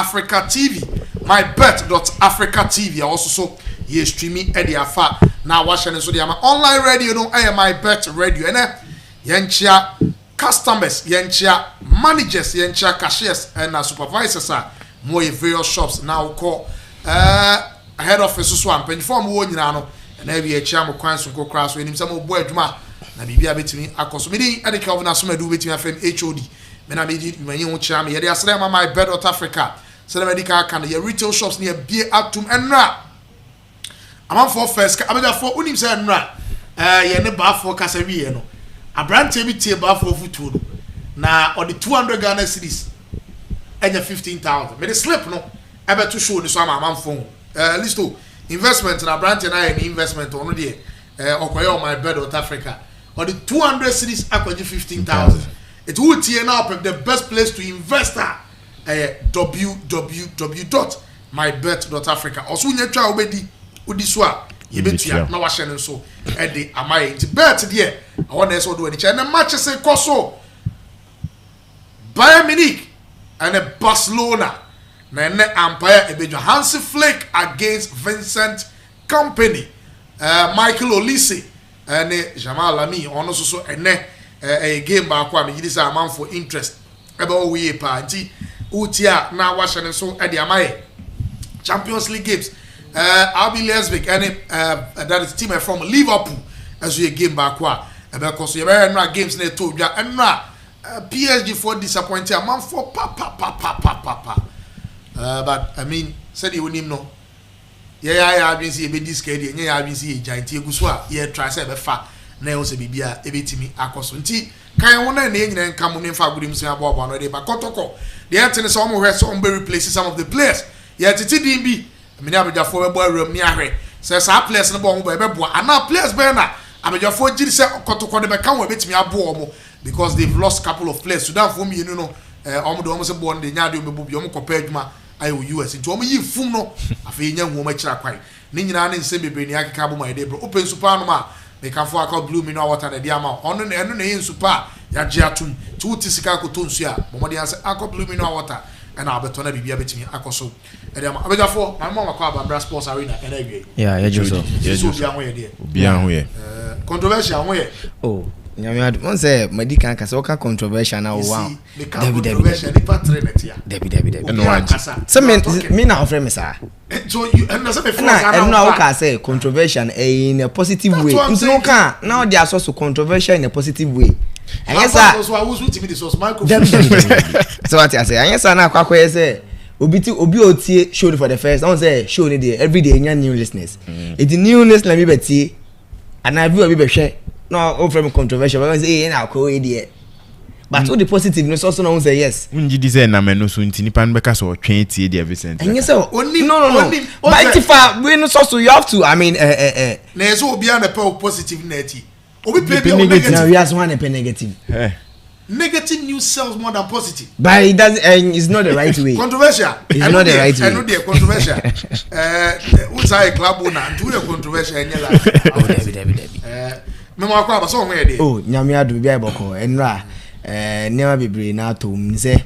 MYBET.AFRICA TV, MYBET.AFRICA TV. Also, so you streaming Eddie Afa. Now, watching so the online radio, no, MYBET radio, and yenchia customers, yenchia managers, yenchia cashiers, and supervisors are more various shops now call head office so am inform wo nyina no na bi a chia mo kwan so go cross we nim some boy adwuma na bibia betimi akoso me din edeka of na so madu betimi afem HOD me na me di manyi ho chia me ye dey asere ma MYBET.AFRICA so na medical can your retail shops near be atum enra amam for first abeja for unim say enra ye ne ba for kasa wiye no abrante bi tie ba for futu no na or the 200 Ghana cedis enya 15,000 me the slip no ebe to show ni so amam phone listo investment na branch na any investment on there okoye MYBET.AFRICA or the 200 cities akwaji 15,000 it will tie now the best place to invest www.mybet.africa also nya twa obedi odi so a yebetua na wa hye ne so e de amaye nti bet there I want so do any na match say koso Bayern Munich and Barcelona na empire ebejo Hansi Flick against Vincent Kompany Michael Olise and Jamal Lamy ono so ene a game ba kwa me yidi say amount for interest ebe o we pa nti utia na wa hye so e de amaye Champions League games RB Leipzig and that is team from Liverpool as we game ba kwa ebe koso ye be na games na to dwa enra PSG for disappointing amount for pa but I mean, said you wouldn't know. Yeah, I've been seeing a bit discarded. Yeah, I've been seeing giant Guswa. Yeah, try to have fat. Nails a bibia, a bit to me, Akosunti. Can I want to name and come in for good himself about one day? But Kotoko, the Anthony Somo has some very places some of the players. Yeah, it's a TDB. I mean, I'm a former boy room near her. Says our players in the bomb by Bebo. And now players, Berna. I'm a for Gilles Kotoko, the become a bit me a bomb because they've lost a couple of players. Sudan for me, you know, almost born the Yadu Yomo compared to ayo US nti omo yi fum no afi nya nwoma kira kwai ni nyina na nsem bebre ni akeka bo my dey bro open super no ma me kan fo aka blue mineral water na dia ma ono na eno na yin super ya je atum ti wuti sika ko to nsu a bomode anse aka blue mineral water and abeto na bibia betimi akoso e dia ma abejafo na mo makwa Abambra Sports Arena e na wie yeah so bia ho ye dey bia ho ye controversial ho ye oh nyame won say medical kasa oka controversial na wow controversial ni patrenet ya debi so me na offer me sir so you and say before and now oka say controversial in a positive way no can now they are so controversial in a positive way and yes sir so I was with me this was Michael so what I say and yes sir na kwakwa say obi otie show for the first I want say show ni there every day new listeners it new listeners me betie and I view obi be hwe no o from controversial but say na ko e there but all the positive no so no say yes unji di say na me no so ntini pan be ka so twen tie there Vincent and yes no but if we no so you have to I mean na so obi an pe positive na ati obi play negative now we has one pe negative negative news sells more than positive but it does it's not the right way controversial it's not the right way I know they controversial what's a club owner do the controversial anyala me mo akwa ba so ho ye dey oh nyame adu bia iboko enra never bebre na to mse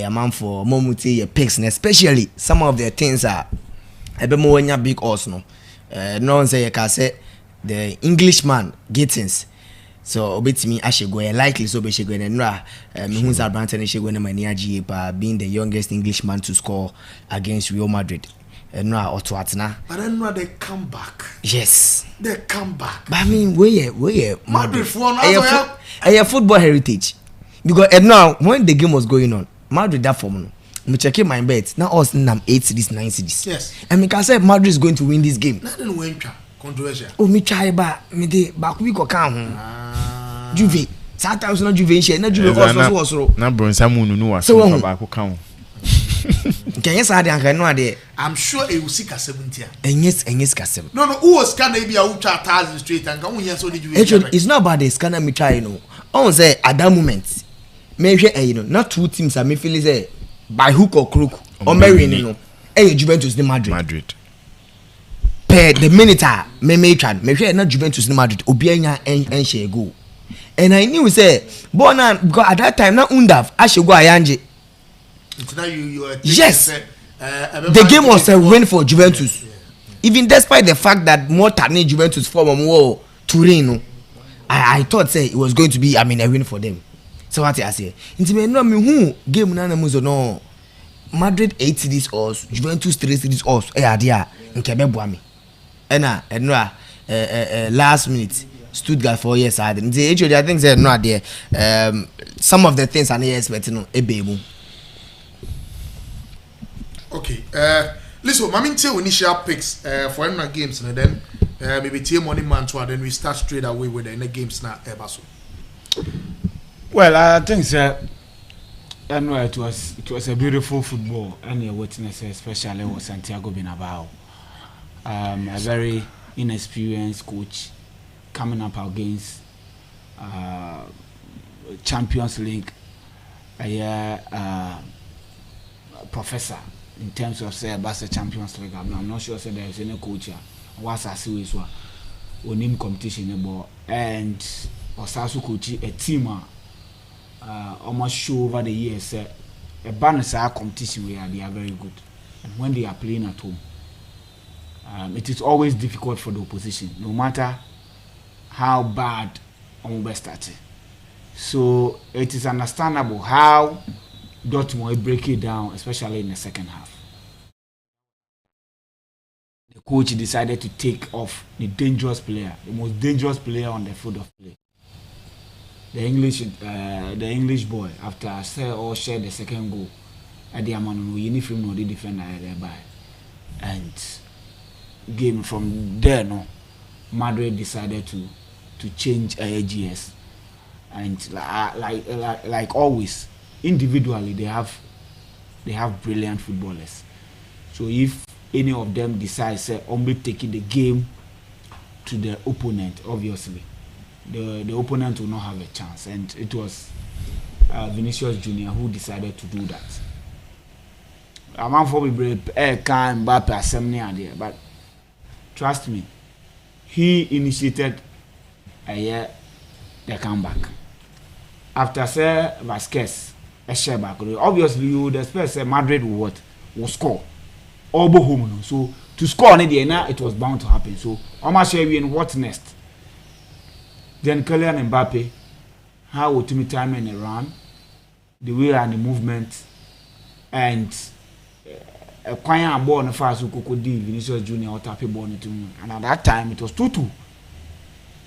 amanfo momuti ye picks and especially some of the things are ebe mo nya big odds no no say you can say the Englishman Gittins so obetimi ashego likely so be shego enra me hu za brand and shego na mani agi pa being the youngest Englishman to score against Real Madrid no oto atena but then no they come back yes they come back but I mean where Madrid for a football heritage because now when the game was going on Madrid that form no me checking my bets now us nam 8 series 9 series yes and me can say Madrid is going to win this game nothing win controversial oh me try ba me dey back we go kan ho Juve sometimes no Juve share na Juve also na bronsa munu no was so back kan ho can you say that no ade I'm sure it will see ka 70 enyes ka 7 no who was scanner be a ultra 1000 straight and can yen so the Juve actually it's not about the scanner me try no on say at that moment me hwe you know not two teams are me feel say by hook or crook or marry no Juventus the Madrid per the minute me try me hwe na Juventus the Madrid obi anya en share go and I knew say born because at that time na Undav ashego ayanje Yes, the game was a win for Juventus. Even despite the fact that more than Juventus from more Turin, I thought say it was going to be, I mean, a win for them. So what I say, into me no me who game na muzo no Madrid 8 cities or Juventus 3 cities or dia nkebe boami. Ena last minute Stuttgart 4 years I didn't say actually I think say no there some of the things I need expecting no ebemu. Okay, listen, Mami tell initial picks for any games and then maybe team money man to then we start straight away with the games now Ebaso. Well, I think it was a beautiful football and your witness especially was Santiago Bernabeu. A very inexperienced coach coming up against Champions League professor in terms of say about the Champions League. I'm not sure say there is any coach here was a series or name competition and also coach a team almost show over the years a balance competition where they are very good, and when they are playing at home it is always difficult for the opposition no matter how bad Ombe started. So it is understandable how Dortmund break it down, especially in the second half. The coach decided to take off the dangerous player, the most dangerous player on the field of play. The English boy, after I shared the second goal at the Amano uniform no the defender thereby, and game from there no Madrid decided to change AGS, and like always individually they have brilliant footballers. So if any of them decides only taking the game to the opponent, obviously the opponent will not have a chance, and it was Vinícius Júnior who decided to do that. I'm for can Mbappe assembly idea, but trust me, he initiated the comeback after say Vasquez a share back. Obviously you would expect say Madrid will score all home, so to score on it was bound to happen. So Omar Shewi and what next? Then Kylian Mbappe, how would me time in the run, the way and the movement, and a quiet ball on the fast who could do Vinícius Júnior or tap a ball into him. And at that time it was 2-2.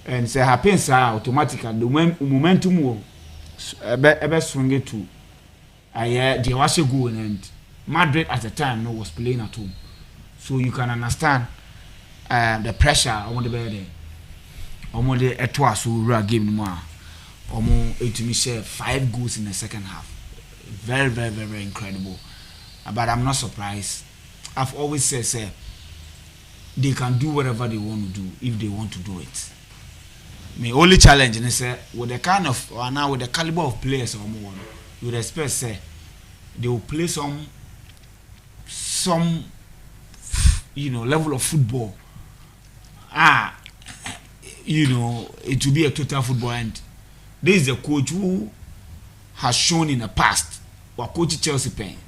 And say happens automatically the momentum will ever swing it to the was a goal, and Madrid at the time was playing at home. So you can understand the pressure on the bed. Almost a twice who game more. Almost it me share 5 goals in the second half. Very, very, very, very incredible. But I'm not surprised. I've always said, they can do whatever they want to do if they want to do it. My only challenge is with the kind of or now with the caliber of players you would expect say they will play some level of football. It will be a total football, and this is a coach who has shown in the past what coach Chelsea paying,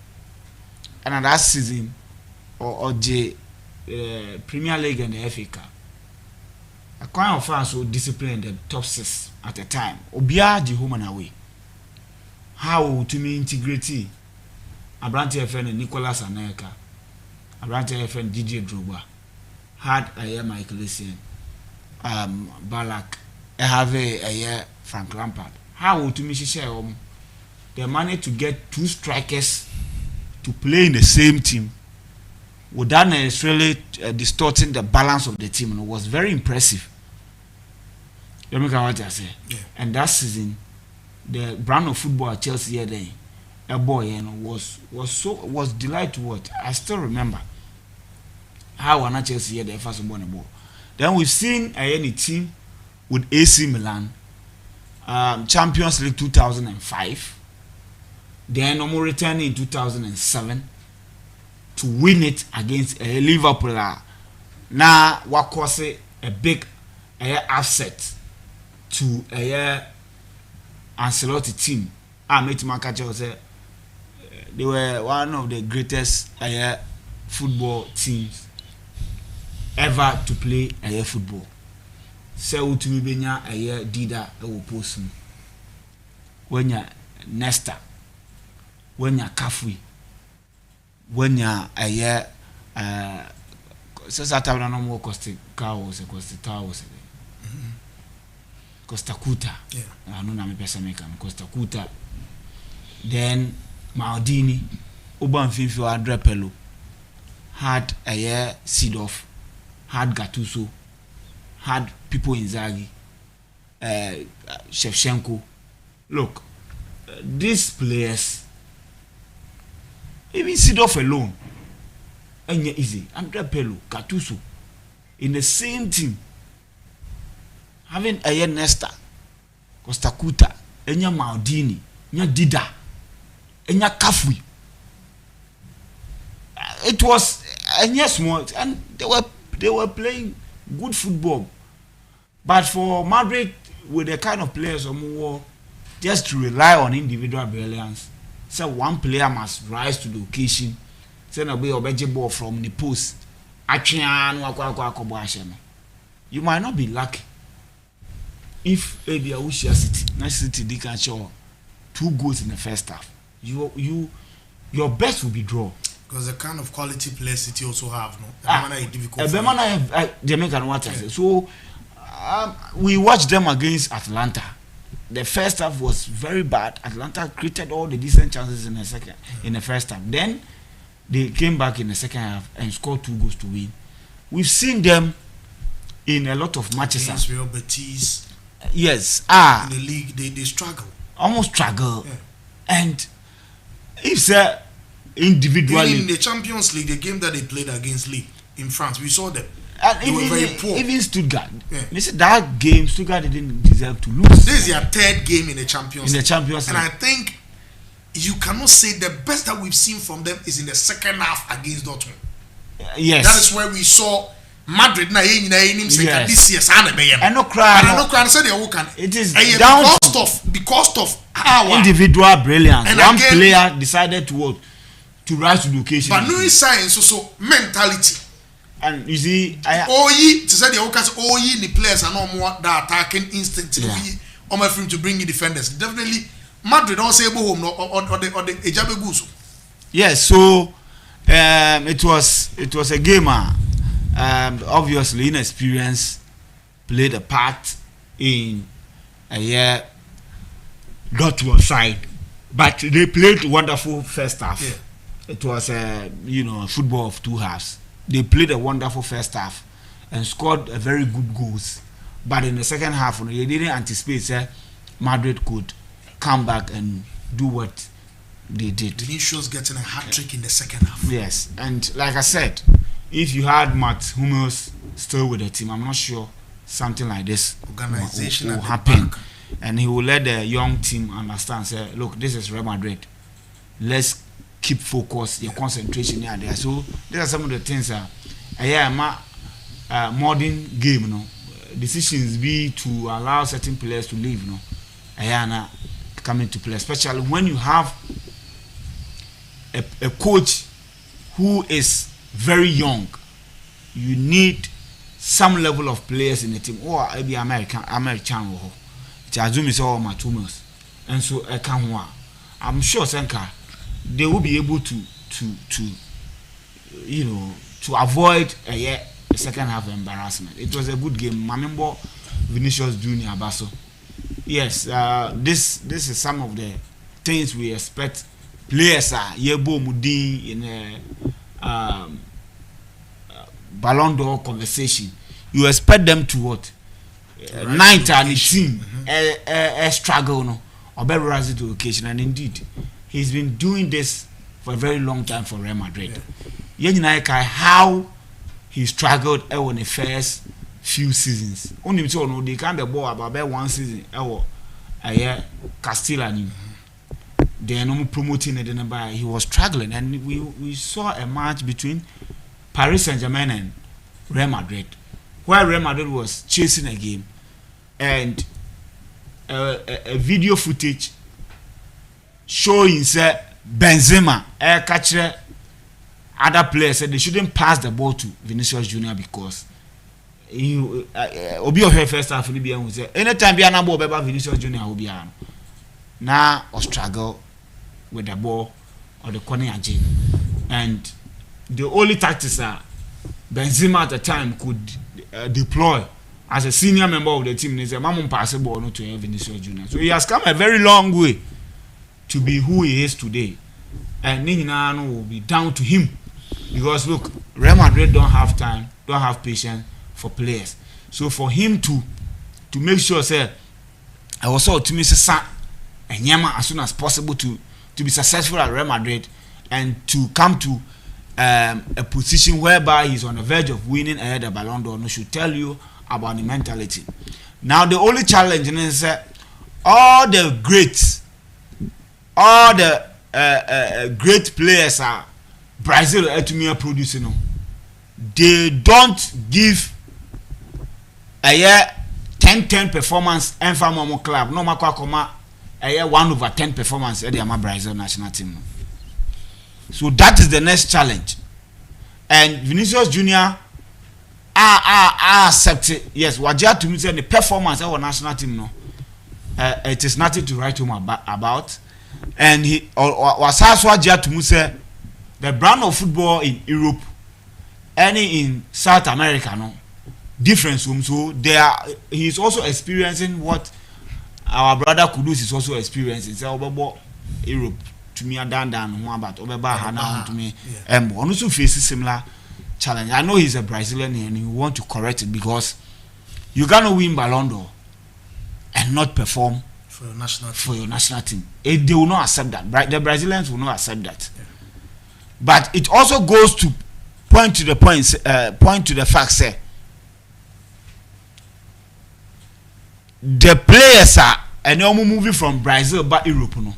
and that season or the Premier League and the FA Cup. A kind of fans so disciplined the top 6 at the time. Obia the home and away. How to me integrity? Abrante FN and Nicolas Anelka, Abrante FN DJ Drogba had a year Michael Essien. Balak, I have a year Frank Lampard. How to me share they managed to get 2 strikers to play in the same team without necessarily distorting the balance of the team. It was very impressive. Let me come what I say. Yeah. And that season, the brand of football at Chelsea here then, a boy was delight to watch. I still remember how when Chelsea here the first won the ball. Then we've seen any team with AC Milan, Champions League 2005. Then no more returning in 2007 to win it against Liverpool. Now what was a big asset to a Ancelotti team. I made my catch say they were one of the greatest football teams ever to play football. So to be benya Dida ewo post mu. When ya Nesta, when ya Kafui, when ya Sasa tabla no more Costa Costa Towers. Costa Kuta. I know na me pesa make Costa Kuta. Then Maldini, Oban Finfi Adrepelo had Seedorf, had Gattuso, had people in Zagi, Shevchenko. Look, these players, even Seedorf alone, and easy. Adrepelo, Gattuso, in the same team, having Nesta, Costa Kuta, Enya Maldini, Enya Dida, Enya Kafui. It was small, and they were playing good football. But for Madrid, with the kind of players who just to rely on individual brilliance, so one player must rise to the occasion. Send away a budget ball from the post. You might not be lucky if Ushia City, nice City, they can show 2 goals in the first half. Your best will be draw. Because the kind of quality players City also have, no? Jamaican water. So we watched them against Atlanta. The first half was very bad. Atlanta created all the decent chances in the first half. Then they came back in the second half and scored 2 goals to win. We've seen them in a lot of matches. Against Real Betis. Yes. In the league, they struggle. Almost struggle. Yeah. And if individually. Even in the Champions League, the game that they played against Lille in France, we saw them. And they were very poor. Even Stuttgart. Yeah. That game, Stuttgart didn't deserve to lose. This is their 3rd game in the Champions League. And I think you cannot say the best that we've seen from them is in the second half against Dortmund. Yes. That is where we saw Madrid this year. And no cry. It is down because of our individual brilliance. And one player decided to rise to the occasion. But no science so mentality. And you see, the players are no more that attacking instinct. To bring in defenders. Definitely, Madrid don't say home or the Ejabe Gusu. Yes, so it was a game. Obviously, inexperience played a part in Dortmund side, but they played wonderful first half. Yeah. It was a football of 2 halves. They played a wonderful first half and scored a very good goals. But in the second half, they didn't anticipate Madrid could come back and do what they did. Vinícius getting a hat-trick in the second half. Yes, and like I said, if you had Matt Hummels still with the team, I'm not sure something like this will happen. And he will let the young team understand, say, look, this is Real Madrid. Let's keep focus, your concentration there. So these are some of the things modern game, decisions be to allow certain players to leave, come into play, especially when you have a coach who is very young. You need some level of players in the team, or maybe American it assumes all Matumos, and so I'm sure Senka they will be able to avoid a second half embarrassment. It was a good game. Mamembo Vinícius Júnior Basso. Yes, this is some of the things we expect players are Yebo Mudi in a Ballon d'Or conversation. You expect them to what? Ninth and team a struggle or better rise to occasion, and indeed he's been doing this for a very long time for Real Madrid. How he struggled in the first few seasons. Only they can't be ball about 1 season. Castilla. They are not promoting it, but he was struggling, and we saw a match between Paris Saint-Germain and Real Madrid, where Real Madrid was chasing a game, and a video footage showing Benzema catch other players said they shouldn't pass the ball to Vinícius Júnior because he obi of her first half will be able to say anytime be an ball about Vinícius Júnior will be on now or struggle with the ball or the corner and the only tactics are Benzema at the time could deploy as a senior member of the team. He said, "Mamma pass the ball not to Vinícius Júnior." So he has come a very long way to be who he is today, and Ninano will be down to him because look, Real Madrid don't have time, don't have patience for players. So for him to make sure, say, I was so to Mr. Sa and Yama as soon as possible to be successful at Real Madrid and to come to a position whereby he's on the verge of winning ahead of Ballon d'Or should tell you about the mentality. Now the only challenge is all the greats, all the great players are Brazil to me are producing. They don't give a year 10-10 performance and from club. No matter a year 1/10 performance at the Brazil national team. So that is the next challenge. And Vinícius Júnior accept it. Yes, Wajia to me say the performance of our national team no. It is nothing to write home about. And he was also Wajia to me say the brand of football in Europe and in South America no difference. So he is also experiencing what our brother Kudus is also experiencing. So Europe to me down about Obeba to me and also faces similar challenge. I know he's a Brazilian and he want to correct it because you cannot win Ballon d'Or and not perform for your national team. They will not accept that. The Brazilians will not accept that. Yeah. But it also goes to point to the fact say the players are and they're moving from Brazil back Europe no.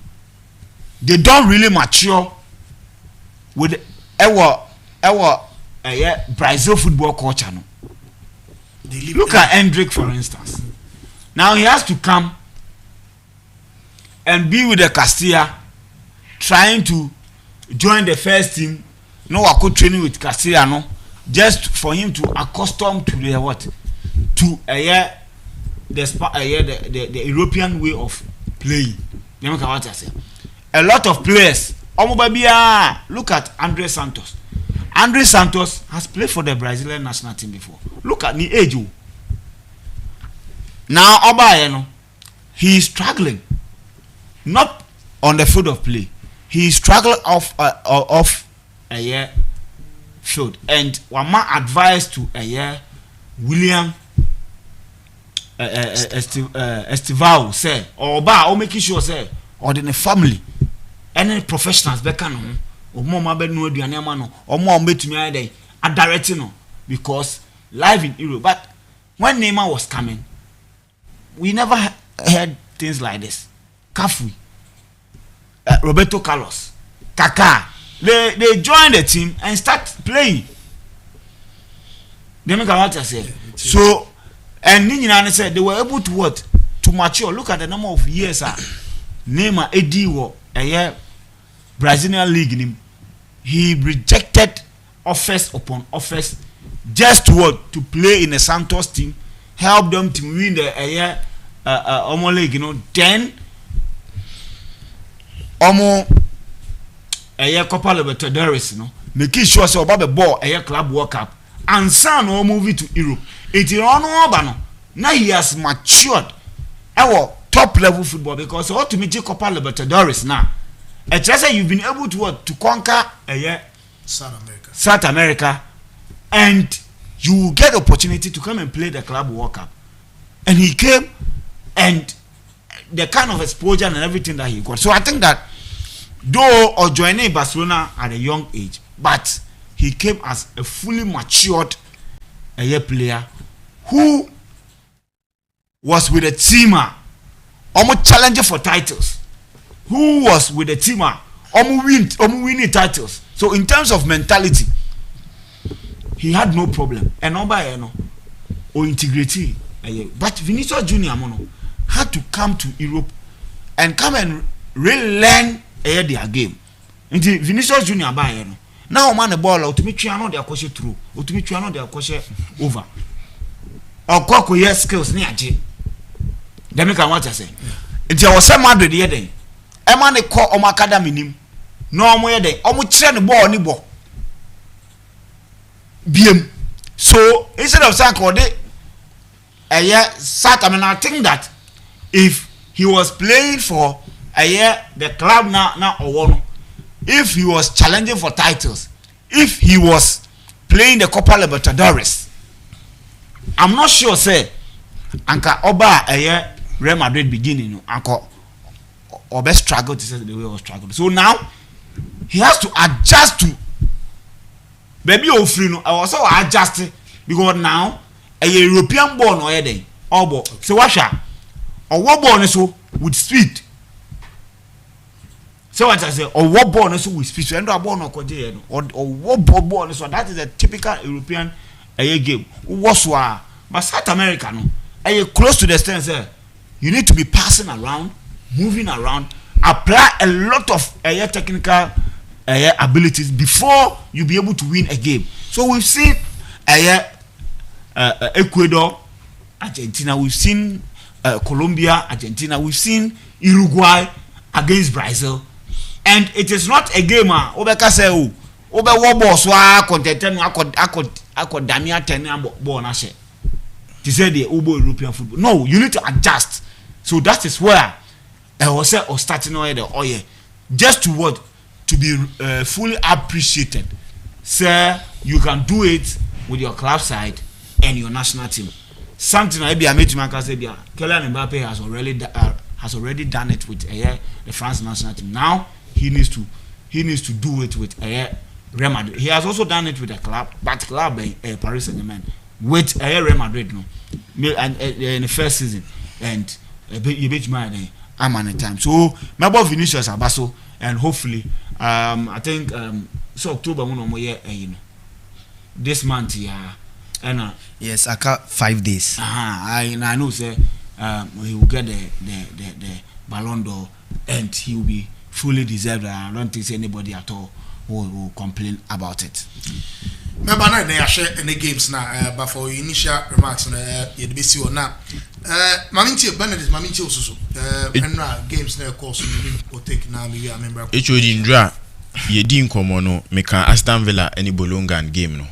They don't really mature with our Brazil football culture no. Look at Hendrick for instance. Now he has to come and be with the Castilla trying to join the first team. No, I could training with Castilla no, just for him to accustom to the what to the European way of playing. You know what I say? A lot of players. Look at Andre Santos. Andre Santos has played for the Brazilian national team before. Look at the age. Now Obayeno, he is struggling, not on the field of play. He is struggling off a year field. And one more advice to a year William Estivao say, or making sure say, or in a family, any professionals back on or more be no aduane no or more betumi ade a directing no because live in Europe. But when Neymar was coming, we never heard things like this. Cafu, Roberto Carlos, Kaká, they joined the team and start playing. They make what I say. So and Ninyana said they were able to what to mature. Look at the number of years Neymar Eddie wo a year Brazilian league in him. He rejected offers upon offers just to what to play in a Santos team, help them to win the year Omo league, you know. Then Omo a year Copa Libertadores, you know, making sure so about the ball a year Club World Cup and son or movie to Europe. It is on now he has matured our top level football because ultimately Copa Libertadores now. It just say you've been able to what to conquer a year South America and you get opportunity to come and play the Club World Cup. And he came and the kind of exposure and everything that he got. So I think that though or joining Barcelona at a young age, but he came as a fully matured a year player who was with a teamer, almost challenging for titles. Who was with a teamer, almost winning titles. So in terms of mentality, he had no problem. And or integrity. But Vinícius Júnior had to come to Europe and come and really learn their game. Nti Vinícius Júnior Bayern no. Now man the ball ultimate try no dey akɔhye through. Ultimate try no dey akɔhye over. Okoko yes skills ni age. Dem make am what I say. Nti I was say Madrid here den. E man dey call omo academy nim. No omo here den. Omo kyerɛ the ball ni ball. BM. So instead of saying I think that if he was playing for the club now or one, if he was challenging for titles, if he was playing the Copa Libertadores, I'm not sure say Anka Oba Real Madrid beginning Anka Oba struggle to say the way he was struggling. So now he has to adjust to baby Ofrino. I was so adjusted because now a European born or anything or bo so washa or what born so with speed. So what I say or what born so with speed. So end up born or what born so that is a typical European game. Waswa but South America no close to the extent say you need to be passing around, moving around, apply a lot of technical abilities before you be able to win a game. So we've seen Ecuador, Argentina, we've seen Colombia, Argentina, we've seen Uruguay against Brazil, and it is not a game obeka say obe wo boss wa content no akod damia ten ball na she to say the European football. No, you need to adjust. So that is where I was say or starting the just to what to be fully appreciated. Sir, you can do it with your club side and your national team. Something I made to my say Kylian Mbappe has already done it with the France national team. Now he needs to do it with Real Madrid. He has also done it with a club, but club Paris Saint-Germain with Real Madrid no, and in the first season, and you bet my I'm on time. So my boy Vinícius Abaso, and hopefully I think so October this month and yes, I got 5 days. I know say he will get the Ballon d'Or and he will be fully deserved. I don't think anybody at all will complain about it. Remember now they share any games now but for initial remarks you'd be see now Maminti Benedict Maminti also and games now course will take now maybe I remember Indra ye din komo no meka Aston Villa any Bolongan game no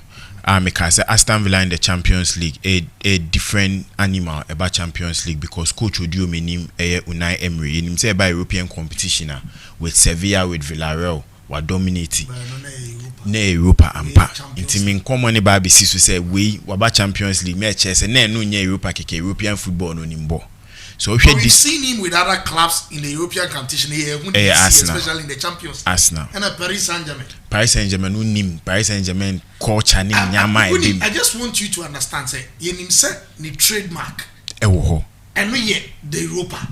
meka say Aston Villa in the Champions League a different animal about Champions League because coach Odio menim Unai Emery him say by European competition with Sevilla with Villarreal were dominating na Europa ampa intimin komo ne ba be sisu say we waba Champions League match say na no nya Europa keke European football no nimbo. So we've seen him with other clubs in the European competition here, especially in the Champions League. Arsenal. And Paris Saint-Germain. Paris Saint-Germain unim. Paris Saint-Germain culture ni nyama e. I just want you to understand say yenim say ni trademark. Ewo ho. And no ye the Europa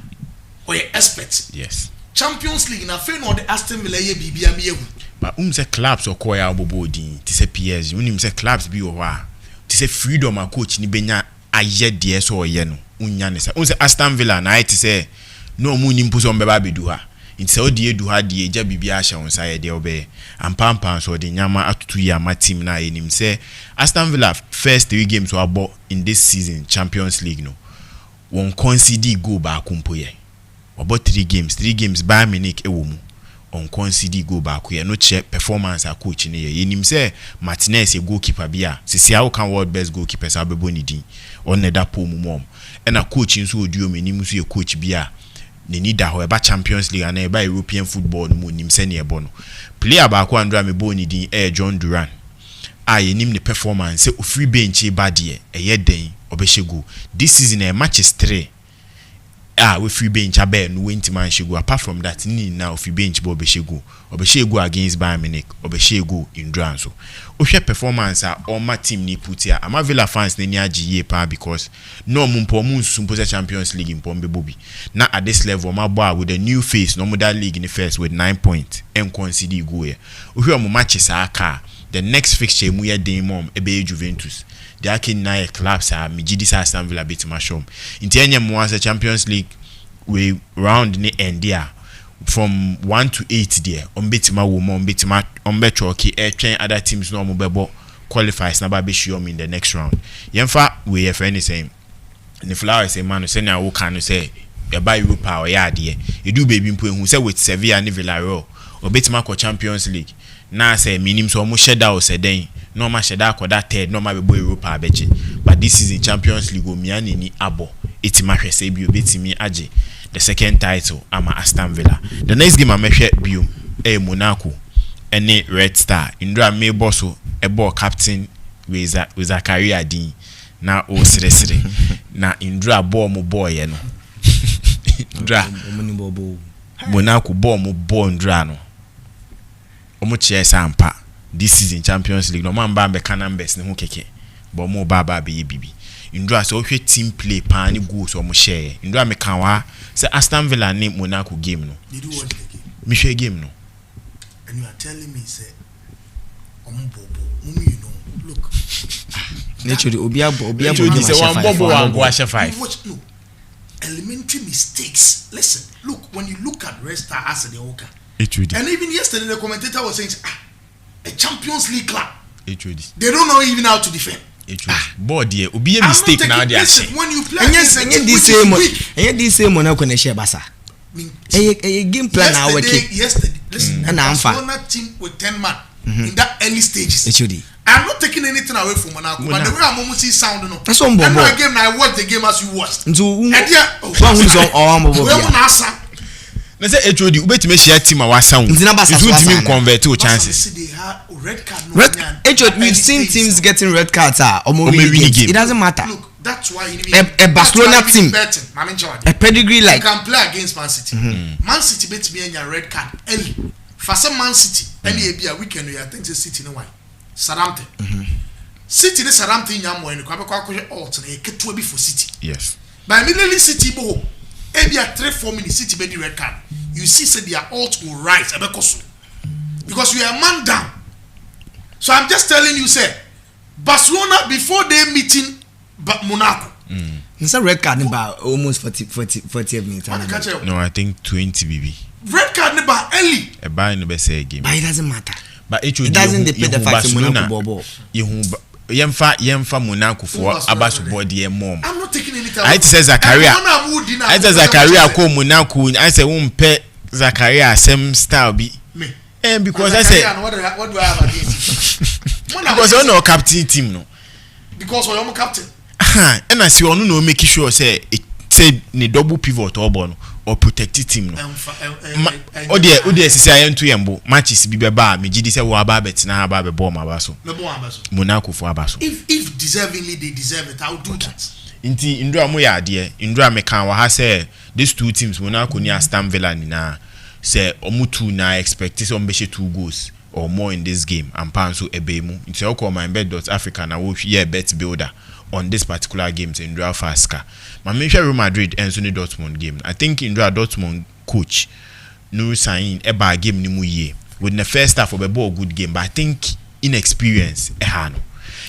or ye expert. Yes. Champions League na fe no the Aston Villa ye bibia me ehu. But say clubs or koya obobo din. Ti say PSG unim say clubs bi o ho a. Ti say freedom a coach ni benya aye de so ye no. Unyane say unse Aston Villa na it say no mu nimpo so mbeba bedu ha nti say odi edu ha de eja bibia hye won say de obe ampampan so de nyama atutu ya ma team na enim say Aston Villa first 3 games were bought in this season Champions League no won concede goal ba kumpo ye about 3 games Bayern Munich ewo mu on concede goal ba ko ye no che performance a coach ne ye enim say Martinez e goalkeeper bia sisi how can world best goalkeepers abebo ni din on ne da po mu mom and a coach in so Odio menim so ye coach bia ne need da ho eba Champions League and eba European football no nim se ne ebo no player ba ko andra me bo ni din John Duran ye nim ne performance say free bench e ba de ye den obeshego this season e matches 3 we free bench abe no went man shego apart from that ni now free bench bo obeshego against Bayern Munich obeshego in Duran so ohwe performance or my team ni put here ama Villa fans ni agiye pa because no mumpo munsumpo Champions League in Pombe Bobby na at this level my boy with a new face no that league in the first with 9 points and concede go here ohwe mo matches aka the next fixture mu ye den mom ebe Juventus they are kin na clubs migidi sa Aston Villa bit mashom inti enye mo as Champions League we round ni end there from 1 to 8 there on betima woman betima on betroki train other teams no mo qualifies na ba be show in the next round yemfa we have anything the Flowers say man say na wo kan say e ba Europa o ya de e do baby mpo ehu say with Sevilla and Villarreal o betima ko Champions League na say minim so mo sheda o say den no ma sheda akoda third no ma be boy Europa abeche but this is in Champions League o miani ni abo etima hwese bi obetimi age the second title ama Aston Villa. The next game I measure biom Monaco ene Red Star indra me bosso e ball captain with Zakaria Din na o sire na indra ball mo boy no indra Monaco ball mo ball indra no omo chia sampa this season Champions League no man ba be numbers ne ho keke but mo baba be bibi indra so hwe team play pa ni goals omo share indra me kan wa say Aston Villa ne Monaco game no did you watch the game me share game no and you are telling me say you know look naturally obia say one bobo one go share 5 watch no elementary mistakes listen look when you look at Red Star as the Oka and even yesterday the commentator was saying a Champions League club they don't know even how to defend board here obi a mistake now they are saying when you play this same Monaco na share basa a game plan now yesterday listen and Barcelona team with 10 man in that early stages I'm not taking anything away from Monaco but the way I'm almost see sound no that's one game I watch the game as you watched one who's on na say HOD ubetime share team a wasound it will convert to chances red card HOD we've seen teams getting red cards it doesn't matter. Look, that's why a Barcelona team a pedigree like you can play against Man City. Man City bet me a red card early for some Man City any be a weekend I think the City no why Southampton City the Southampton nyamo en kwa be alt na keto bi for City yes by immediately City bo maybe a 3-4 minutes City be the red card you see say their alt will rise because you are a man down. So I'm just telling you say Barcelona before they meeting Monaco it's a red card about almost 40 minutes. No, I think 20 BB. Red card about early. A buy no be say game. But it doesn't matter. But it doesn't depend the fact Monaco bobo. Yemfa Monaco for abaso body mom. I'm not taking anything. I say Zakaria. I say Zakaria ko Monaco. I say pe Zakaria same style be. Me. And because I say what do I have against you? Because you're not captain team no. Because you're captain. And I see onu no make sure say it say ni double pivot or protect team no. O de say I ento yembo matches bi beba me gidi say wo aba bet na aba be ball ma ba so. Monaco for aba so. If deservingly they deserve it, I'll do that. Inti Indra mo ya de Indra me kan wa ha say these two teams Monaco ni Aston Villa ni na say omutu na expect say ombeshe 2 goals or more in this game and pan so ebemu it's all call MYBET.AFRICA na wo here bet builder on this particular game to Indra Faska ma me Real Madrid and so Dortmund game I think Indra Dortmund coach no sign eba game ni mu ye with the first half of a ball good game but I think inexperience no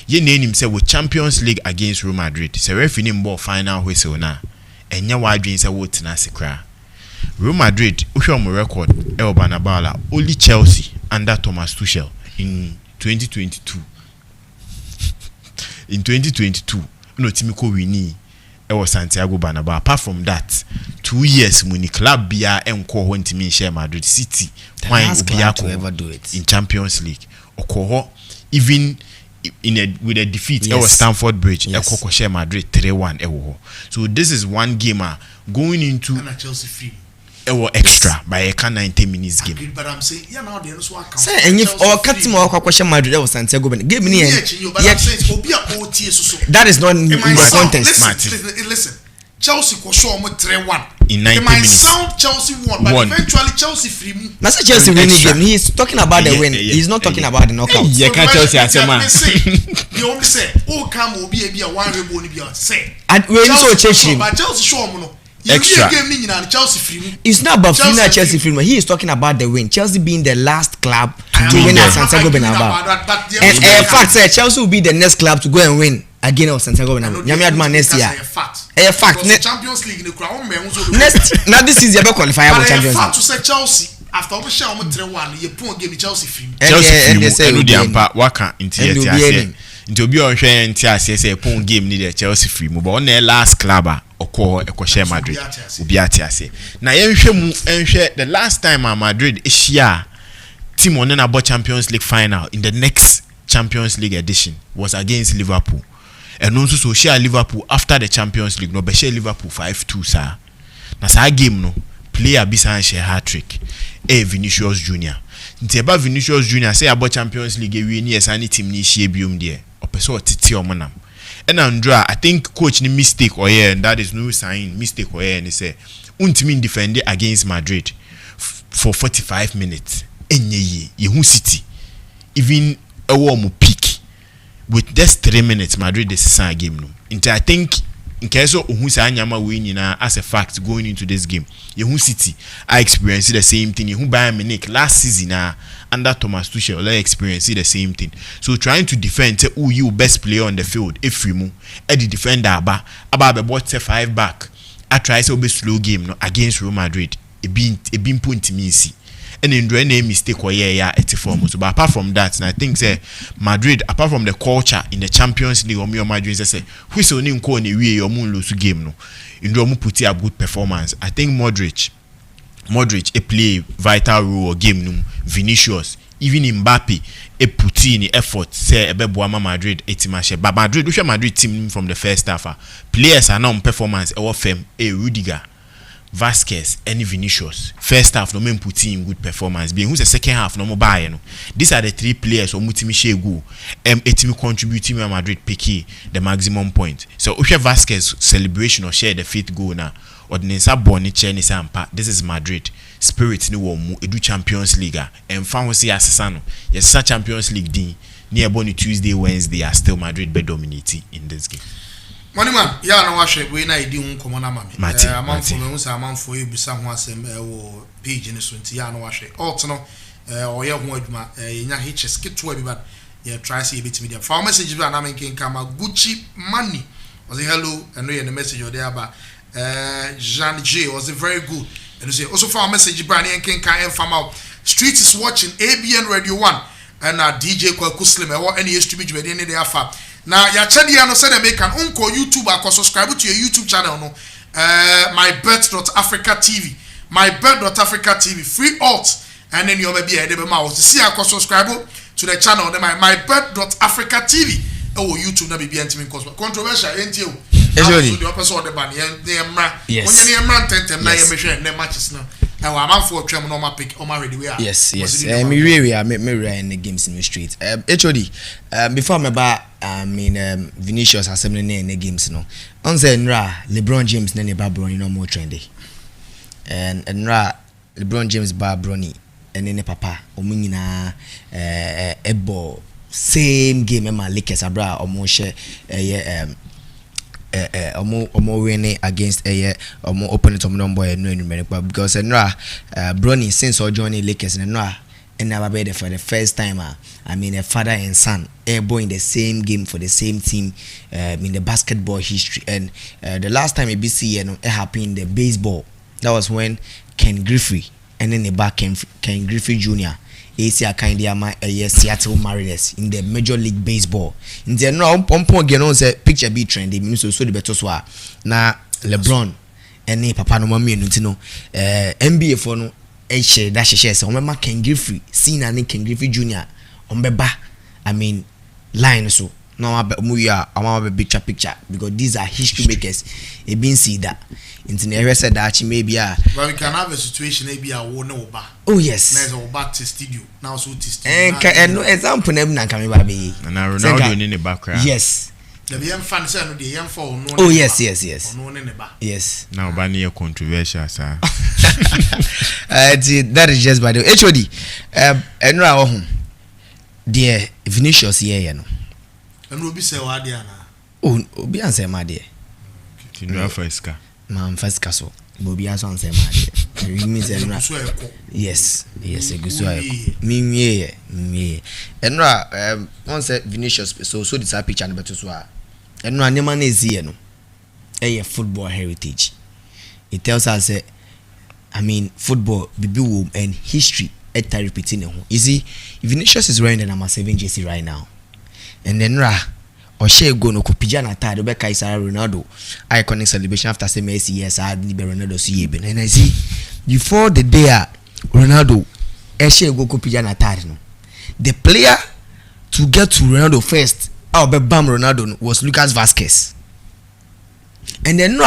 ye na enim say with Champions League against Real Madrid say referee ball final whistle na enya wa adwen say wo tena sekra Real Madrid uhwe record e Banabala only Chelsea under Thomas Tuchel in 2022 in 2022 no team ko wini e was Santiago Bernabeu apart from that 2 years Munich club bia enko ho ntimi share Madrid City why bia ko ever do it in Champions League okoho even with a defeat it was Stamford Bridge ekoko share Madrid 3-1 ewo so this is one gamer going into Chelsea free extra by a 90 minutes game. But I'm saying, yeah, now they also account. Say, and if or cut him or question Madrid was Santiago, give me that is not in the contest. Listen, Chelsea was show 3-1 in 90 minutes. Sound Chelsea won, but eventually Chelsea free. That's Chelsea winning game. He's talking about the win. He's not talking about the knockout. Yeah, can't Chelsea as a man. They only say, "Oh, come will be a one rebel be say." And when so Chelsea, but Chelsea show extra. Chelsea free. It's not about Chelsea free. He is talking about the win. Chelsea being the last club to win at Santiago Bernabeu. And fact, Chelsea will be the next club to go and win again at Santiago Bernabeu. Nyame adman next year. A fact. Champions League in the crown. Next, now this is your qualifier for Champions League. To say Chelsea after we share 3-1, you put game Chelsea film. Chelsea film. And the waka into it. Into be on share and say pon game need a Chelsea free. But on the last club or share Madrid. Ubiati na yenhwe the last time at Madrid Asia team on about Champions League final in the next Champions League edition was against Liverpool. And also so share Liverpool after the Champions League no be share Liverpool 5-2 sir. Na sa game no player bisa share hat-trick. Vinícius Júnior. Nti eba Vinícius Júnior say about Champions League we ni esani team ni share biom there. Opeso titi omonam. And Andra, I think coach ni mistake or and that is no sign mistake or and he say untimi defend against Madrid for 45 minutes. Enye ye City even a warm peak with just 3 minutes Madrid is a game no. Into I think in case of Uhusa Nyama winning as a fact going into this game. Yehu City I experienced the same thing. Yehu Bayern Munich last season under Thomas Tuchel I experienced the same thing. So trying to defend who you best player on the field if you move the defender aba be bought 5 back. I try to be slow game no against Real Madrid. It been point me see. And in doing a mistake or but apart from that, and I think say Madrid, apart from the culture in the Champions League or Madrid, say who is only in your moon lose game no. In do put a good performance. I think Modric a play vital role or game no. Vinícius, even Mbappe a put in effort say Ebeboama Madrid etimashe. But Madrid, which Madrid team from the first half, players are now performance our fame Rudiger, Vasquez and Vinícius. First half no men put in good performance. Being who's the second half no more Bayern. These are the 3 players who mutimi shegu etimi contributing to Madrid picky the maximum point. So Usha Vasquez celebration or share the 5th goal now. Or the Nisa Boni Chen is ampa. This is Madrid. Spirit ni wo edu Champions League and fan see asasano. Yes, Champions League din near Boni Tuesday, Wednesday are still Madrid be dominating in this game. Money man, ya na wahwe we na edi hun komo na mame. Amanfo me hu sa amanfo e bisa ho asem wo page ni so nti ya na wahwe. Alt no oye ho adwuma yenya hitches kitwa bi bad. Ya try see bit media. For message bi na menken kama Gucci money. Was hello and no message or there ba Jean J was very good. And you say also for message brand ken kan enfam out. Street is watching ABN Radio 1 and DJ Kwaku Slim e wo any stream djumede ni dey afa. Now ya chedi ya no say dem can unko YouTube akọ subscribe to your YouTube channel no MYBET.AFRICA TV MYBET.AFRICA TV free alt and then you may be able to see akọ subscribe to the channel MYBET.AFRICA TV YouTube na be antimi controversial enti o the person the ban na matches na amanfo twem no ma pick o ma ready we are yes me in the games in the street HOD before me ba Vinícius assembly in the games no on say nra LeBron James na ne ba brony no more trendy and nra LeBron James ba brony and ne papa o nyina ebo same game ma Lakers abra omo share omo winning against omo opponent omo number no anymore because nra brony since or joining Lakers nra and never be there for the first time I mean a father and son both in the same game for the same team in the basketball history and the last time ABC it happened in the baseball that was when Ken Griffey and then the back Ken Griffey Jr. AC kind of Seattle Mariners in the Major League Baseball. In the no again on say picture be trendy means so the better so na LeBron and papa no mama no NBA for no share that share so remember Ken Griffey seen and Ken Griffey Jr. on beba I mean line so no we are our picture because these are history makers e been see that in the area said that maybe but we can have a situation maybe a one over oh yes there's a back to studio now so to and no example na can be na Ronaldo in the background yes the young fans say no the young for no oh yes no in the back yes now ba near controversial sir that is just by the HOD and now dear Vinícius here no and we be say what there na oh obi answer ma there tinu afriska ma afriska so obi answer ma there you mean say no yes egusu ayeko me enra one say Vinícius so this picture no beto so a enra nyama na ezie no a football heritage. It tells us football bibi and history etta repeating. You see, Vinícius is wearing the number 7 jersey right now, and then or she go no kopija na tade be kai Sara Ronaldo iconic celebration after say Messi yes I need Ronaldo see even. And I see before the day Ronaldo she go kopija na tade no, the player to get to Ronaldo first be bam Ronaldo was Lucas Vazquez. And then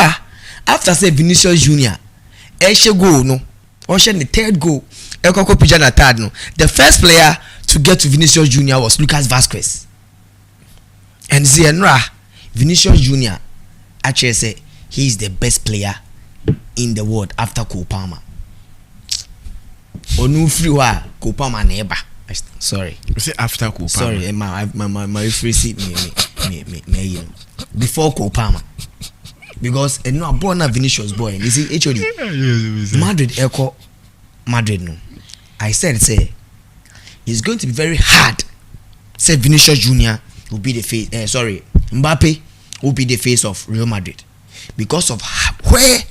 after say Vinícius Júnior she go no or she the third goal kopija na tade no, the first player to get to Vinícius Júnior was Lucas Vazquez. And Vinícius Júnior actually say he is the best player in the world after Cole Palmer. Onu free wa Cole Palmer neighbor. Sorry. You say after Cole Palmer. Sorry, my referee see me before Cole Palmer. Because born a Vinícius boy. You see HOD Madrid Madrid no. I said say it's going to be very hard. Say Vinícius Júnior will be the face. Mbappe will be the face of Real Madrid because of where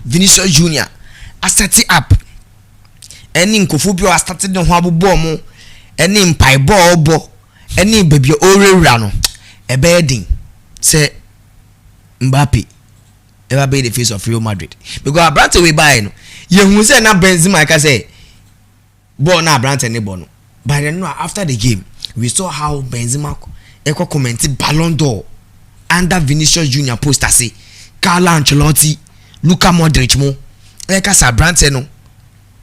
Vinícius Júnior has started up. Any Nkofubio has started the Habu Bomo, any Mpaibo, any baby Ore Rano, a bedding. Say Mbappe ever be the face of Real Madrid because I brought away by no. You say na Benzema I can say, born na Brant and Bono. But then after the game, we saw how Benzema commented Ballon d'Or under Vinícius Júnior poster say Carlo Ancelotti, Luka Modric mo Sabrante no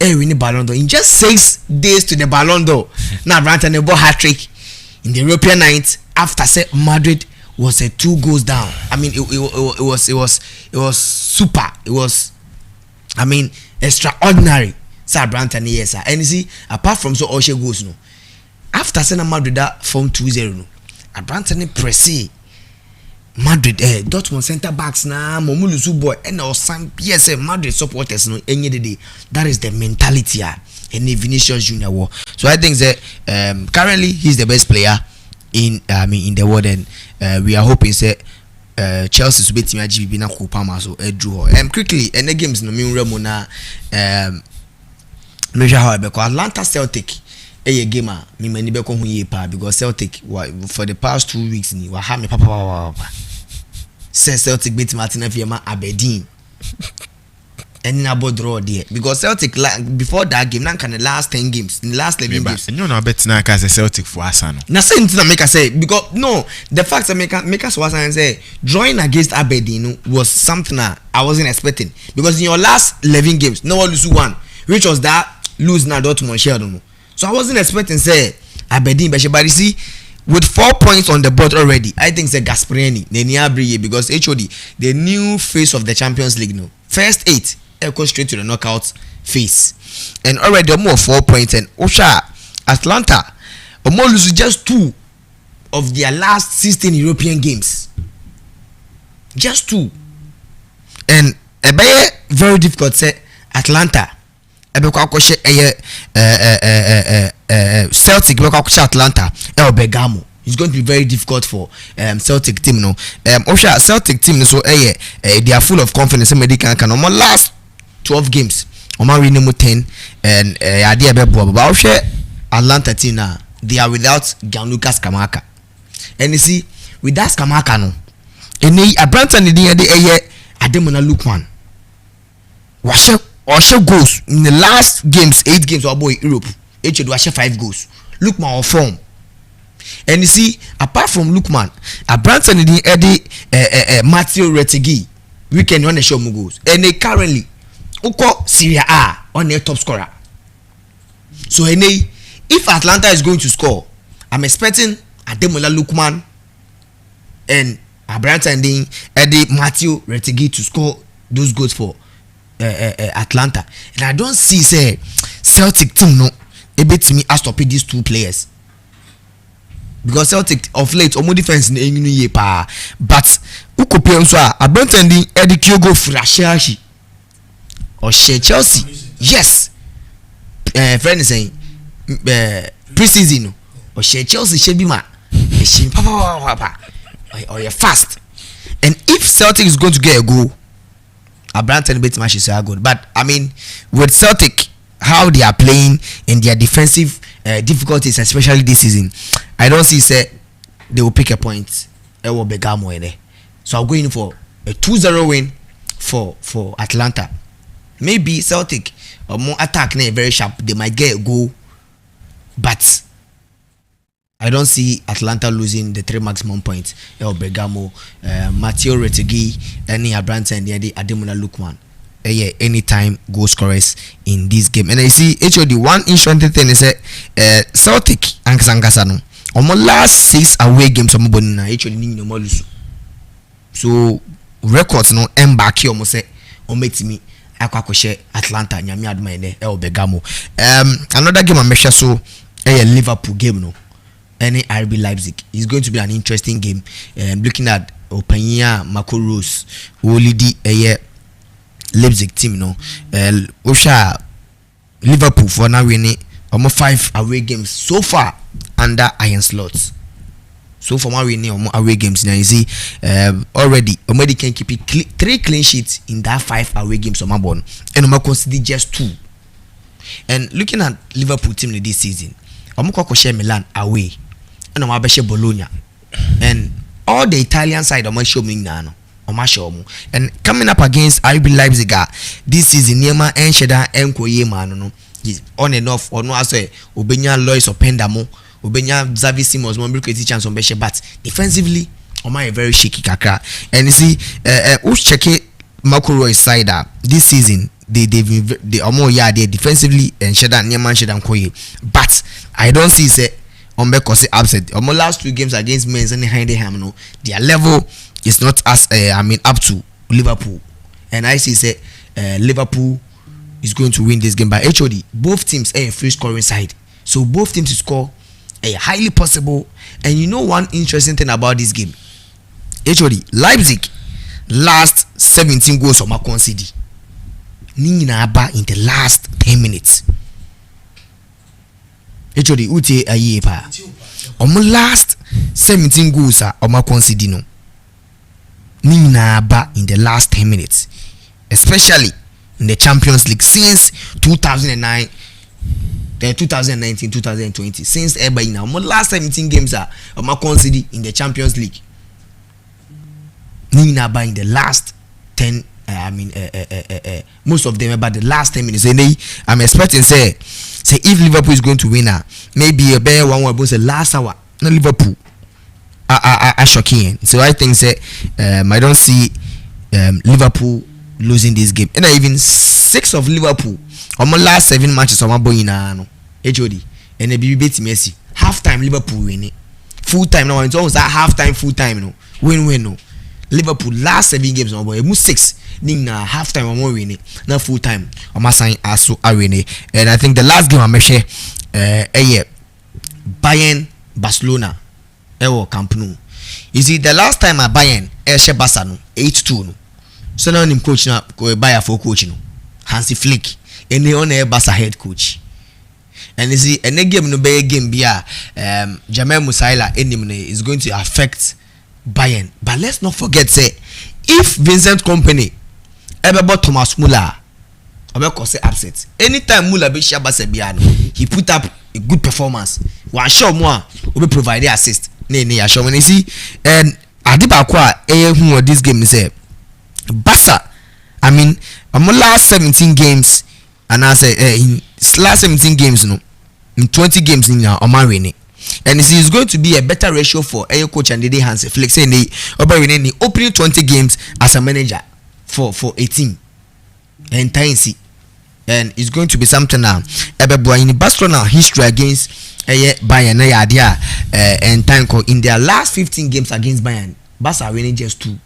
win the Ballon d'Or in just 6 days to the Ballon d'Or. Now Brante and ball hat-trick in the European night after say Madrid was 2 goals down. It was super. It was extraordinary. Sabrante and yes sir. And you see apart from so all she goes no after saying Madrid that form 2-0 no Brantony pressé Madrid Dortmund center backs na Momulusu boy and our some PSM Madrid supporters no any day. That is the mentality and Vinícius Júnior war. So I think that currently he's the best player in the world, and we are hoping say Chelsea to beat team GBB na Cole Palmer so draw quickly and the games no mean Ramona measure how because Atlanta Celtic a game me many be hu ye pa because Celtic for the past 2 weeks ni wa ha me papa say Celtic beat Martin Fiema Aberdeen and na draw there because Celtic before that game na can the last 10 games in the last 11 games you know bet na ka Celtic for Asano na say anything make us say because no the fact that make us was and say drawing against Aberdeen was something I wasn't expecting because in your last 11 games no one lose one which was that lose na Dortmund share no. So I wasn't expecting say Aberdeen, but you see with 4 points on the board already. I think say Gasperini, because HOD the new face of the Champions League no. First 8 go straight to the knockout phase, and already more 4 points. And Osha Atlanta, lose just 2 of their last 16 European games, just 2, and very difficult say Atlanta. Celtic Atlanta Bergamo. It's going to be very difficult for Celtic team no. Celtic team so they are full of confidence. They can last 12 games. Win 10 and Atlanta team now they are without Gianluca Scamacca. And you see with that Scamacca no, and Brandon Ademola Lookman. Osha goals in the last games 8 games or boy Europe. H do 5 goals. Lookman on form. And you see, apart from Lookman, Branson Matteo Retegui weekend on the show goals. And they currently Uko Serie A on their top scorer. So if Atlanta is going to score, I'm expecting Ademola Lookman and Branson Matteo Retegui to score those goals for Atlanta, and I don't see say Celtic team no able to me as to pay these 2 players because Celtic of late omo defense na enyu ye pa but ukope nso a Brentford Eddie Kyogo Frashashi or Chelsea yes friend is saying pre-season or Chelsea she be ma she papa or you fast And if Celtic is going to get a goal, Abraham bit match is a good. But I mean, with Celtic, how they are playing in their defensive difficulties, especially this season, I don't see say they will pick a point. So I'm going for a 2-0 win for Atlanta. Maybe Celtic or more attack very sharp. They might get a goal, but I don't see Atlanta losing the 3 maximum points. El Bergamo, Matteo Retegui, any Abranta and the Ademola Lukman. Anytime goal scorers in this game. And I see HOD one interesting thing is Celtic and Kasankasano. On my last 6 away games, I'm going to HOD no more lose. So records no back here almost say make me Akwakoshe Atlanta Nyami Admaine El Bergamo. Another game I measure so a Liverpool game no. Any RB Leipzig is going to be an interesting game. Looking at Opania Makoros who lead a Leipzig team no. Osha Liverpool for now winning almost 5 away games so far under iron slots. So for my winning away games now you see already can keep it 3 clean sheets in that 5 away games on my born and I'm consider just 2. And looking at Liverpool team this season, I'm share Milan away and I'm share Bologna and all the Italian side I'm show me now. And coming up against RB Leipzig this season Nema and Sheda and Koye man no on and off or no I say Obenya Lois or Pendamo Obenya Xavi Simons one create chance on Beshe, but defensively Oma a very shaky kakra. And you see who's check it Marco Roy's side this season they Omo they defensively and Sheda Nema Sheda Koye, but I don't see say Ombeko upset. Omo last 2 games against Mainz and Heidenheim no their level is not as up to Liverpool, and I see say Liverpool is going to win this game by HOD. Both teams are a free scoring side, so both teams score highly possible. And you know one interesting thing about this game, HOD Leipzig last 17 goals on Macon City Nina Aba in the last 10 minutes. HOD Ute Ayepa on last 17 goals on Macon City no Nina Ba in the last 10 minutes, especially in the Champions League since 2009, 2019, 2020. Since ever now, my last 17 games are Macon City in the Champions League. Nina Ba in the last 10. Most of them about the last 10 minutes. And I'm expecting say if Liverpool is going to win, maybe a better one will say last hour. No Liverpool. Shocking. So I think say I don't see Liverpool losing this game. And even 6 of Liverpool on my last 7 matches on my boy no HOD and the beat Messi. Half time Liverpool win it. Full time now it's almost that half time full time no. Win no. Liverpool last 7 games on boy 6 na half time on win it. Now full time on my sign also win it. And I think the last game I measure Bayern Barcelona Camp Nou. You see, the last time at Bayern, Barca no 8-2 no. So now him coach na Bayern for coach no. Hansi Flick, and he on Barca head coach. And you see, and the game no be game bia Jamal Musiala is going to affect Bayern. But let's not forget say if Vincent Kompany ever bought Thomas Muller, say upset. Anytime Muller be share Barca bia no, he put up a good performance. One show more will be provide assist. I show when you see and Adiba Kwa who this game is Barca. I mean last 17 games and I say in last 17 games no in 20 games in winning. And it's going to be a better ratio for a coach and the Hansi Flick saying the opening 20 games as a manager for a team and Tainsi. And it's going to be something now. In Barcelona history against Bayern and Tanko in their last 15 games against Bayern, Barca are winning just 2.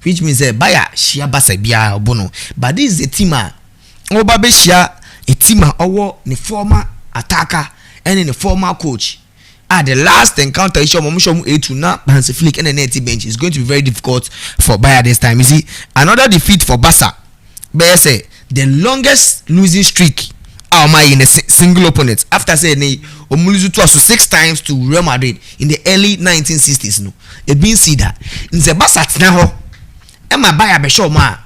Which means Bayern share Barca bia bono. But this is a team Obabe share a team the former attacker and in the former coach. The last encounter is to now Hansi Flick and the net bench is going to be very difficult for Bayern this time. You see, another defeat for Barca. Bayern say the longest losing streak in a single opponent after saying Omuluzu to us 6 times to Real Madrid in the early 1960s. No, it means see that in the Basat now, and my buyer be show ma.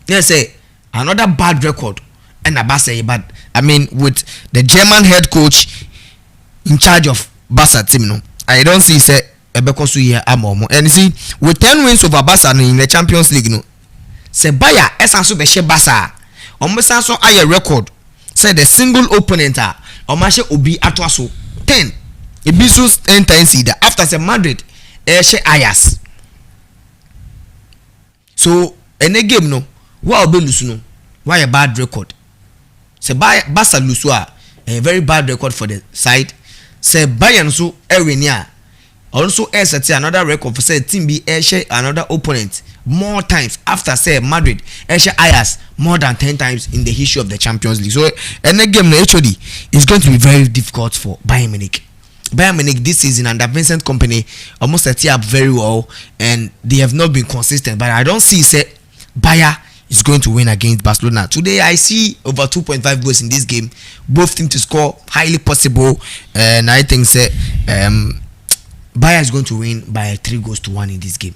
Yes, say another bad record, and Abasa, but I mean with the German head coach in charge of Barca team, no, I don't see say Ebekosu here amomo. And you see with 10 wins over Barca in the Champions League, no, say Bayern esanso be she Barca. Omesanso aye record. Say the single opponent Omashe Obi Atwaso 10. Ibisus 10 times either. After say Madrid, she Ayas. So any game no, why Obi lose no? Why a bad record? Say Barca lose a very bad record for the side. Say Bayern so Erenia also set another record for say team be share another opponent more times after say Madrid share Ayas more than 10 times in the history of the Champions League. So any game no HOD is going to be very difficult for Bayern Munich. Bayern Munich this season under Vincent Kompany almost set up very well and they have not been consistent, but I don't see say Bayern is going to win against Barcelona. Today I see over 2.5 goals in this game. Both teams to score highly possible, and I think say Bayern is going to win by 3-1 in this game.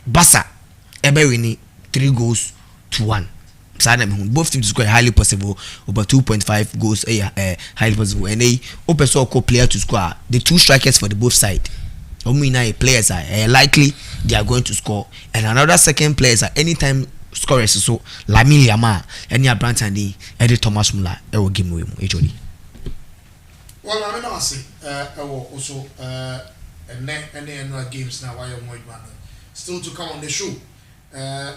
Barca ebe winning 3-1. Both teams to score highly possible over 2.5 goals. Highly possible, and they open so player to score. The two strikers for the both side. Players are likely they are going to score, and another second players are anytime scorers. So Lamine Yamal, any Brandt and Eddie Thomas Muller, will give me HOD. Well, I mean, I say, also, and then games now. Why MYBET still to come on the show.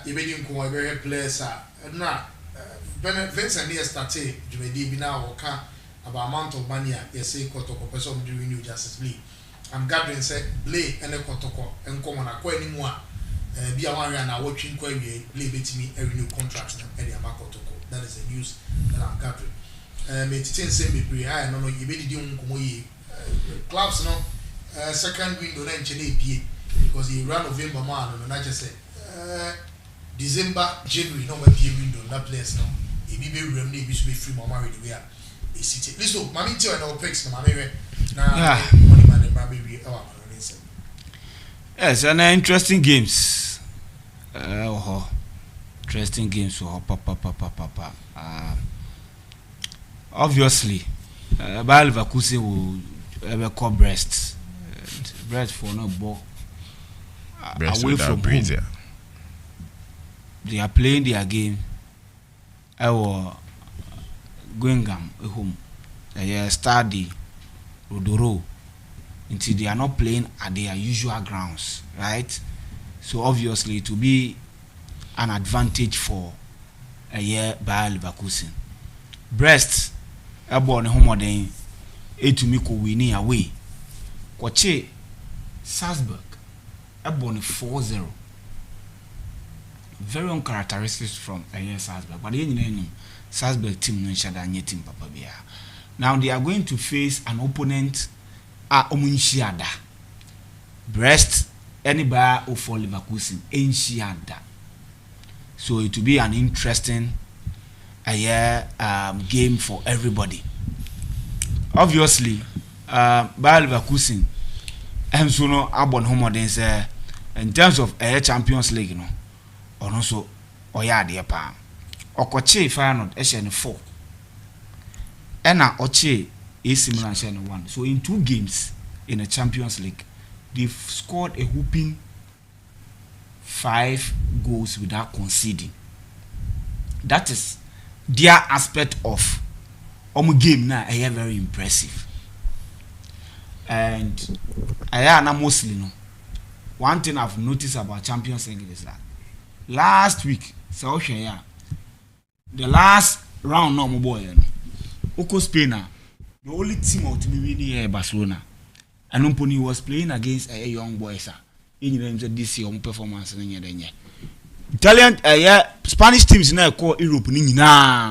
Even very players are now. Vincent here started. You may be now about amount of money. Yes, say Kotoko person during New Justice League. I'm gathering say play and a Kotoko and come on a coin anymore. Be a one and watching query play with me every new contract and the Kotoko. That is the news that I'm gathering. It's same be I no you be doing clubs no second window then PA because he ran November man and I just said December January no PA window that place no e be remedy be free mama ready we are a city listen mommy tell and our picks na mama na money man and baby our yes, and interesting games interesting games for papa. Obviously, Bayer Leverkusen will ever call Brest for no ball away from home. They are playing their game. Our Guingamp home, Stade Rodoro, until they are not playing at their usual grounds, right? So obviously, to be an advantage for Bayer Leverkusen. Brest born home then Etumiko winning away. Kwache Salzburg born 4-0. Very uncharacteristic from Salzburg, but Salzburg team no shada team papa bia. Now they are going to face an opponent Omunshiada. Brest anybody for Leverkusen Enshiada. So it will be an interesting game for everybody. Obviously, Bayer Leverkusen and so no abon home say in terms of Champions League, no, or also oya de pa. Okoche final SN 4. Ena Oche AC Milan SN 1. So in 2 games in the Champions League, they've scored a whooping 5 goals without conceding. That is their aspect of game now very impressive. And mostly no. One thing I've noticed about Champions League is that last week, the last round no boy, Oko Spain, the only team out to be winning here Barcelona. And Umponi was playing against a young boy, sir. In this year performance Italian Spanish teams now call Europe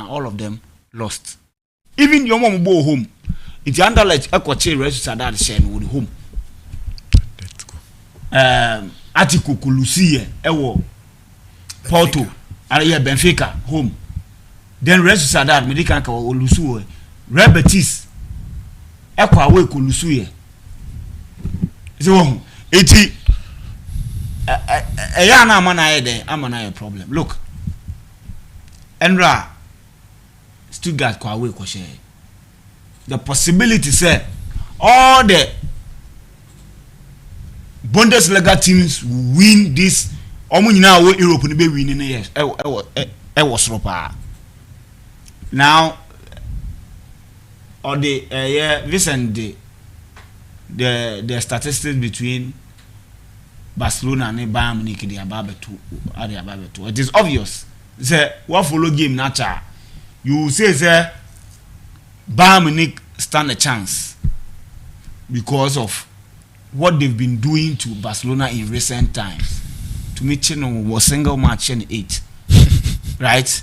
all of them lost. Even your mom go home. It's under like Equache register that shame with home. Let's go. Atiku Lucia Ewo Porto Benfica home. then rest of that medical ka olusu Real Betis ekwa away ko lusu ye so eti ya na amana ye den amana ye problem look Enra Stuttgart kwa away ko share the possibility say all the Bundesliga teams win this omo nyina wo Europe ni be win ni yes e was ropa now or the Vincent the statistics between Barcelona and Bayern Munich they about to it is obvious say what follow game nature you say Bayern Munich stand a chance because of what they've been doing to Barcelona in recent times. To me, Chino was single match in 8, right?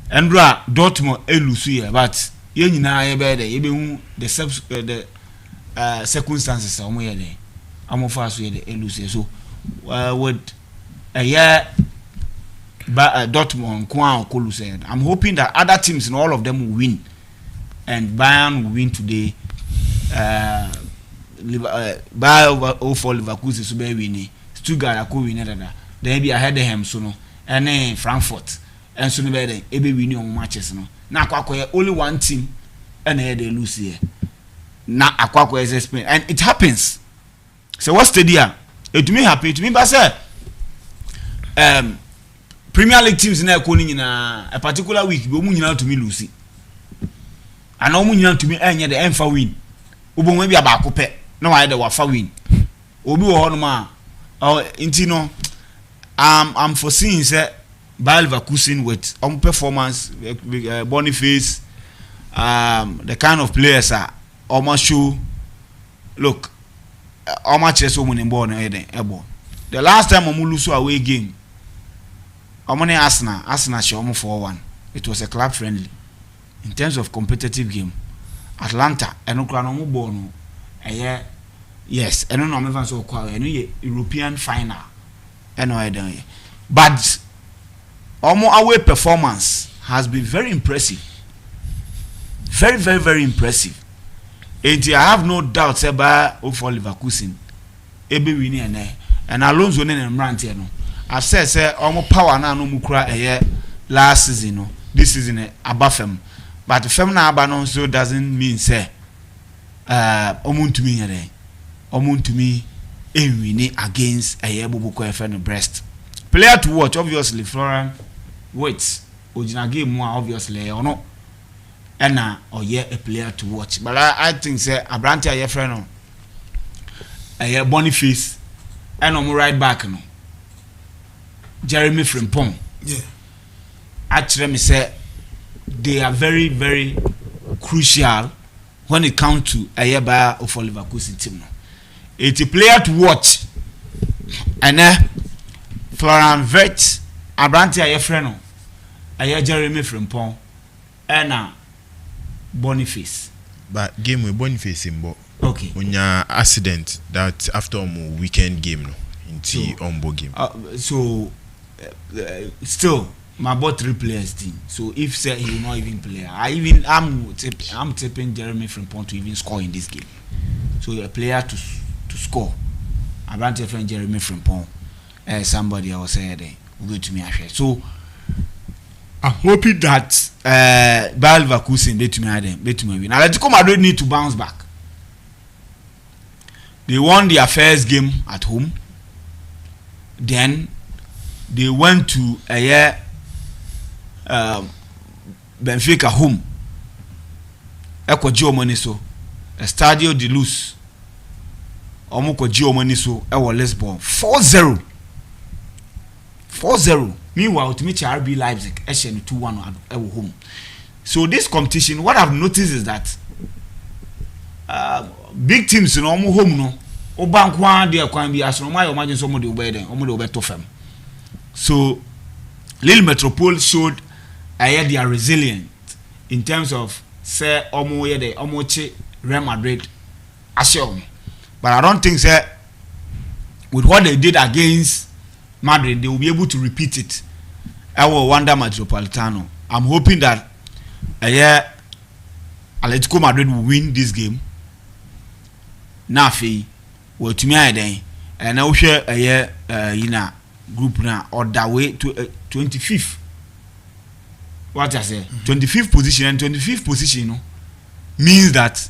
And Dortmund elusu but you know even the circumstances are more there. I'm fast with the elusu so with a year Dortmund Kolu I'm hoping that other teams and all of them will win and Bayern will win today. Bayern over for Leverkusen so be win Stuttgart ako win that then be ahead of him so no and Frankfurt and so no be then e be win on matches no na akwa only one team and they lose here na akwa is Spain and it happens so what stadia it me happy to me but say Premier League teams na ko ni na a particular week be mu nyina to me lose and omu nyina to me enye the enfa win ubonwe bia ba ko pe no why the wafa win obi wo ho no ma inti no I'm foreseeing say Bayer Leverkusen with performance Boniface the kind of players are almost show look how much is so many ball na ebo the last time omu lose away game omone Arsenal show omu 4-1 it was a club friendly in terms of competitive game Atlanta eno kra no ball no yes eno no me fan so kwa eno ye European final eno eden but omo away performance has been very impressive very very very impressive and I have no doubt say ba for Leverkusen ebe win and Alonso ne Mrant no I've said say omo power na no mu kra last season no this season abafem but the fem na aba no so doesn't mean say omuntumi yere omuntumi win against Bobuko FN Brest player to watch obviously Florian Wirtz original game one obviously or no and or a player to watch but I think say Abrante aye friend no Boniface and right back no Jeremy Frimpong yeah actually me say they are very very crucial when it comes to a Bayer of Leverkusen team. It's a player to watch. And Florian Wirtz, Abrante Ayefreno, Jeremy Frimpong, and Boniface. But game with Boniface in Bo. Okay. When your accident that after weekend game no into Ombo game. So still my bought 3 players team. So if say he will not even play, I'm tipping Jeremy Frimpong to even score in this game. So a player to score. I want to friend Jeremy Frimpong. Somebody else said will go to me actually. So I'm hoping that Bayer Leverkusen bet me win. Atletico Madrid need to bounce back. They won their first game at home. Then they went to Benfica home. Eko Germany so Estadio de Luz. Omoko Germany so ewo Lisbon 4-0. 4-0. Meanwhile to meet RB Leipzig Eschen 2-1 ewo home. So this competition what I've noticed is that big teams in omo home no obankwa de kwan bi aso my imagine some de obey dem omo de obey to fam. So Lille Metropole showed they are resilient in terms of say omo ye de omo chi Real Madrid assume. But I don't think say with what they did against Madrid they will be able to repeat it. Our Wanda Metropolitano I'm hoping that Atletico Madrid will win this game. Now, well, to me, and I will share group now or that way to 25th. What I say, 25th position, and 25th position means that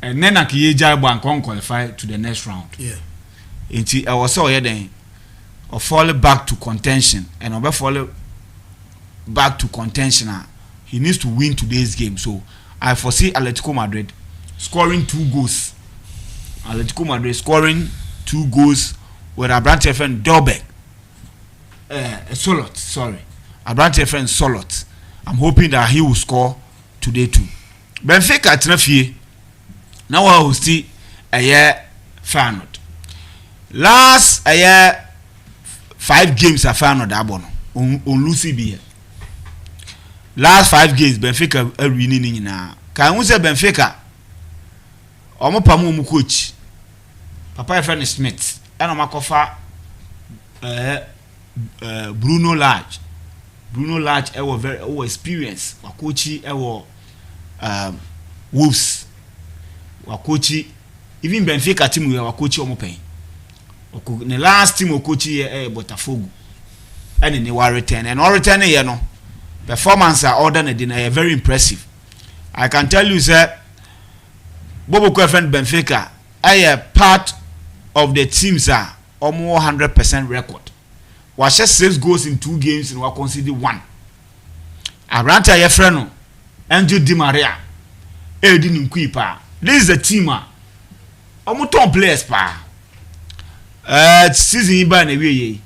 and then Akiyeja can qualify to the next round. Yeah. Until I was so then or fall back to contention and over fall back to contention. He needs to win today's game. So I foresee Atletico Madrid scoring 2 goals. Atletico Madrid scoring 2 goals with Abrante friend Dobek. Solot, sorry. Abrante friend Solot. I'm hoping that he will score today too. Benfica Trafie. Now I will see a year Feyenoord. Last a year 5 games are Feyenoord abono on Lucy B. Last 5 games Benfica are winning na. Can we say Benfica? Omo pamu mu coach. Papa friend Smith. And Omo kofa Bruno Lage. Bruno Lage very experienced. Wakochi Wolves. Wakochi even Benfica team we wakochi omo pen. The last team wakochi Botafogo. And in the war return and all return here no. Performance are ordered and very impressive. I can tell you sir Bobo Kwefren Benfica are part of the teams are almost 100% record. Was just 6 goals in 2 games and we consider 1. Abranta Yefreno, Angel Di Maria, Edin Nkuipa. This is a team. Omuton players pa. Season iba na wiye.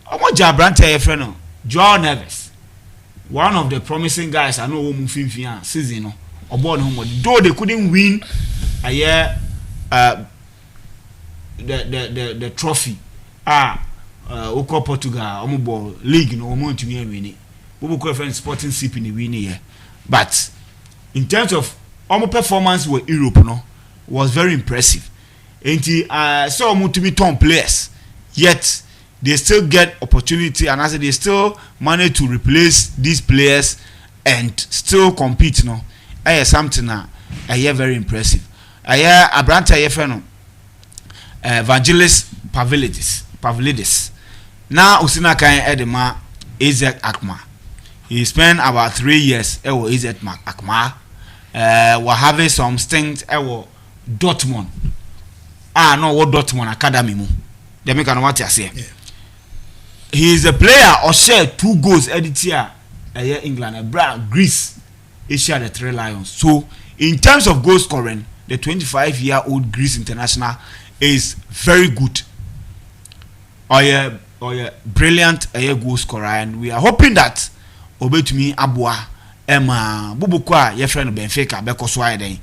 Omo Abranta Yefreno, Joao Neves. One of the promising guys I know who mfinfia season no. Obo no mo. Though they couldn't win a year the trophy. Oko Portugal omo league no omo ntumi win. Bobo Kwefren Sporting CP ni win here. But in terms of omo performance with Europe no was very impressive. Enti so omo to be top players yet they still get opportunity and as they still manage to replace these players and still compete no. Something very impressive. Abranta Yefreno Evangelis Pavlidis. Now Usina kan edema AZ Akma. He spent about 3 years at AZ Akma. We're having some stints at Dortmund. No, what Dortmund Academy mu. They make an what I say. He is a player or share 2 goals editor England, Greece. He shared the 3 Lions. So in terms of goal scoring, the 25-year-old Greece international is very good. Brilliant goal scorer, and we are hoping that Obetumi Abua Emma Bubukwa your friend Benfica Bekoswa then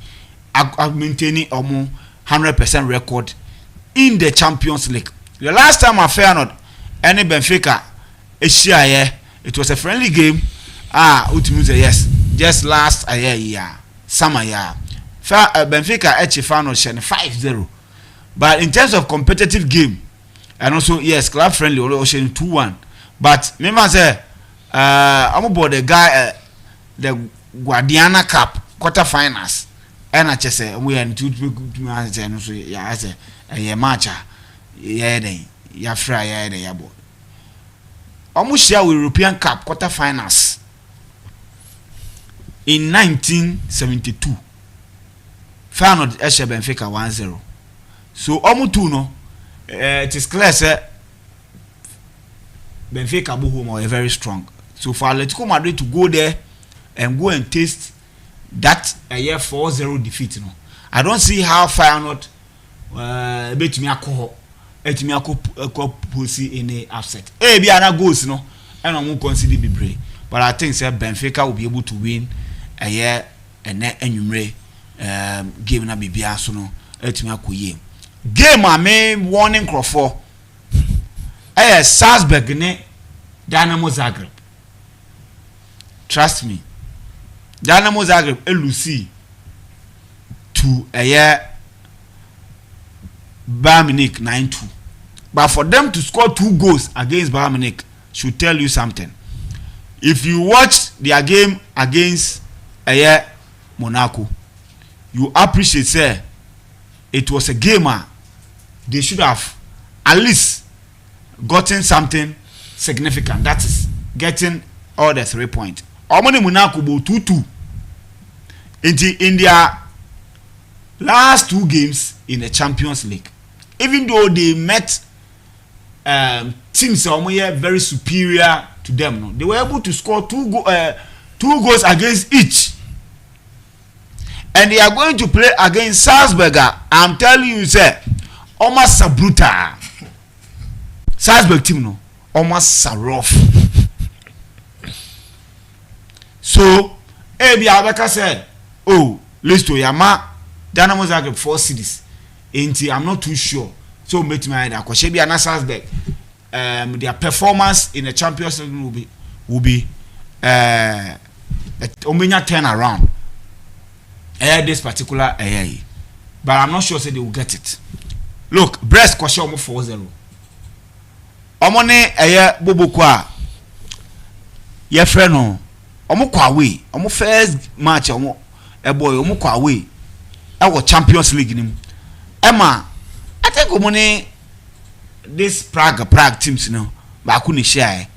maintaining 100% record in the Champions League. The last time I Feyenoord any Benfica it was a friendly game. Yes, just last year summer year. Benfica Feyenoord 5-0. But in terms of competitive game, and also yes, club friendly Ocean 2-1. But remember say I'm about the guy the Guadiana Cup quarterfinals. And I just say we are in 2 months and so yeah I say a match ya fry ya yabo. Almost share with European Cup quarterfinals in 1972. Feyenoord Benfica 1-0. So almost 2 no. It is clear say Benfica home are very strong. So for Atletico Madrid to go there and go and taste that a year 4-0 defeat, no, I don't see how Feyenoord betumi akọ etumi akọ pussy in a upset. Be other goals no, and I won't consider be brave. But I think say Benfica will be able to win a year and then enumerate game na bibia so no etumi akoye. Game a main warning Crawford. Salzburg ne Dynamo Zagreb. Trust me. Dynamo Zagreb LUC to a year Bayern Munich 9-2. But for them to score 2 goals against Bayern Munich should tell you something. if you watch their game against Monaco, you appreciate say it was a game they should have at least gotten something significant, that is getting all the 3 points. Omoni Monaco bo 2-2 in their last 2 games in the Champions League. Even though they met teams very superior to them, no? They were able to score 2 goals against each. And they are going to play against Salzburg. I'm telling you, sir, almost sabruta. Salzburg team, no, almost rough. So, Ebi Abeka said, "Oh, Listo Yama, Dynamo Zagreb 4 cities." I'm not too sure. So, make my idea. Because Shebi and Salzburg, their performance in the Champions League will be Omenya turnaround. This particular but I'm not sure say they will get it. Look, Brest kwashe omo 4-0. Omo ne bobo kwa ye friend no. Omo kwa away. Omo first match omo boy omo kwa away. Our Champions League nim. Emma, I think omo ne this Prague teams no ba ku ne share.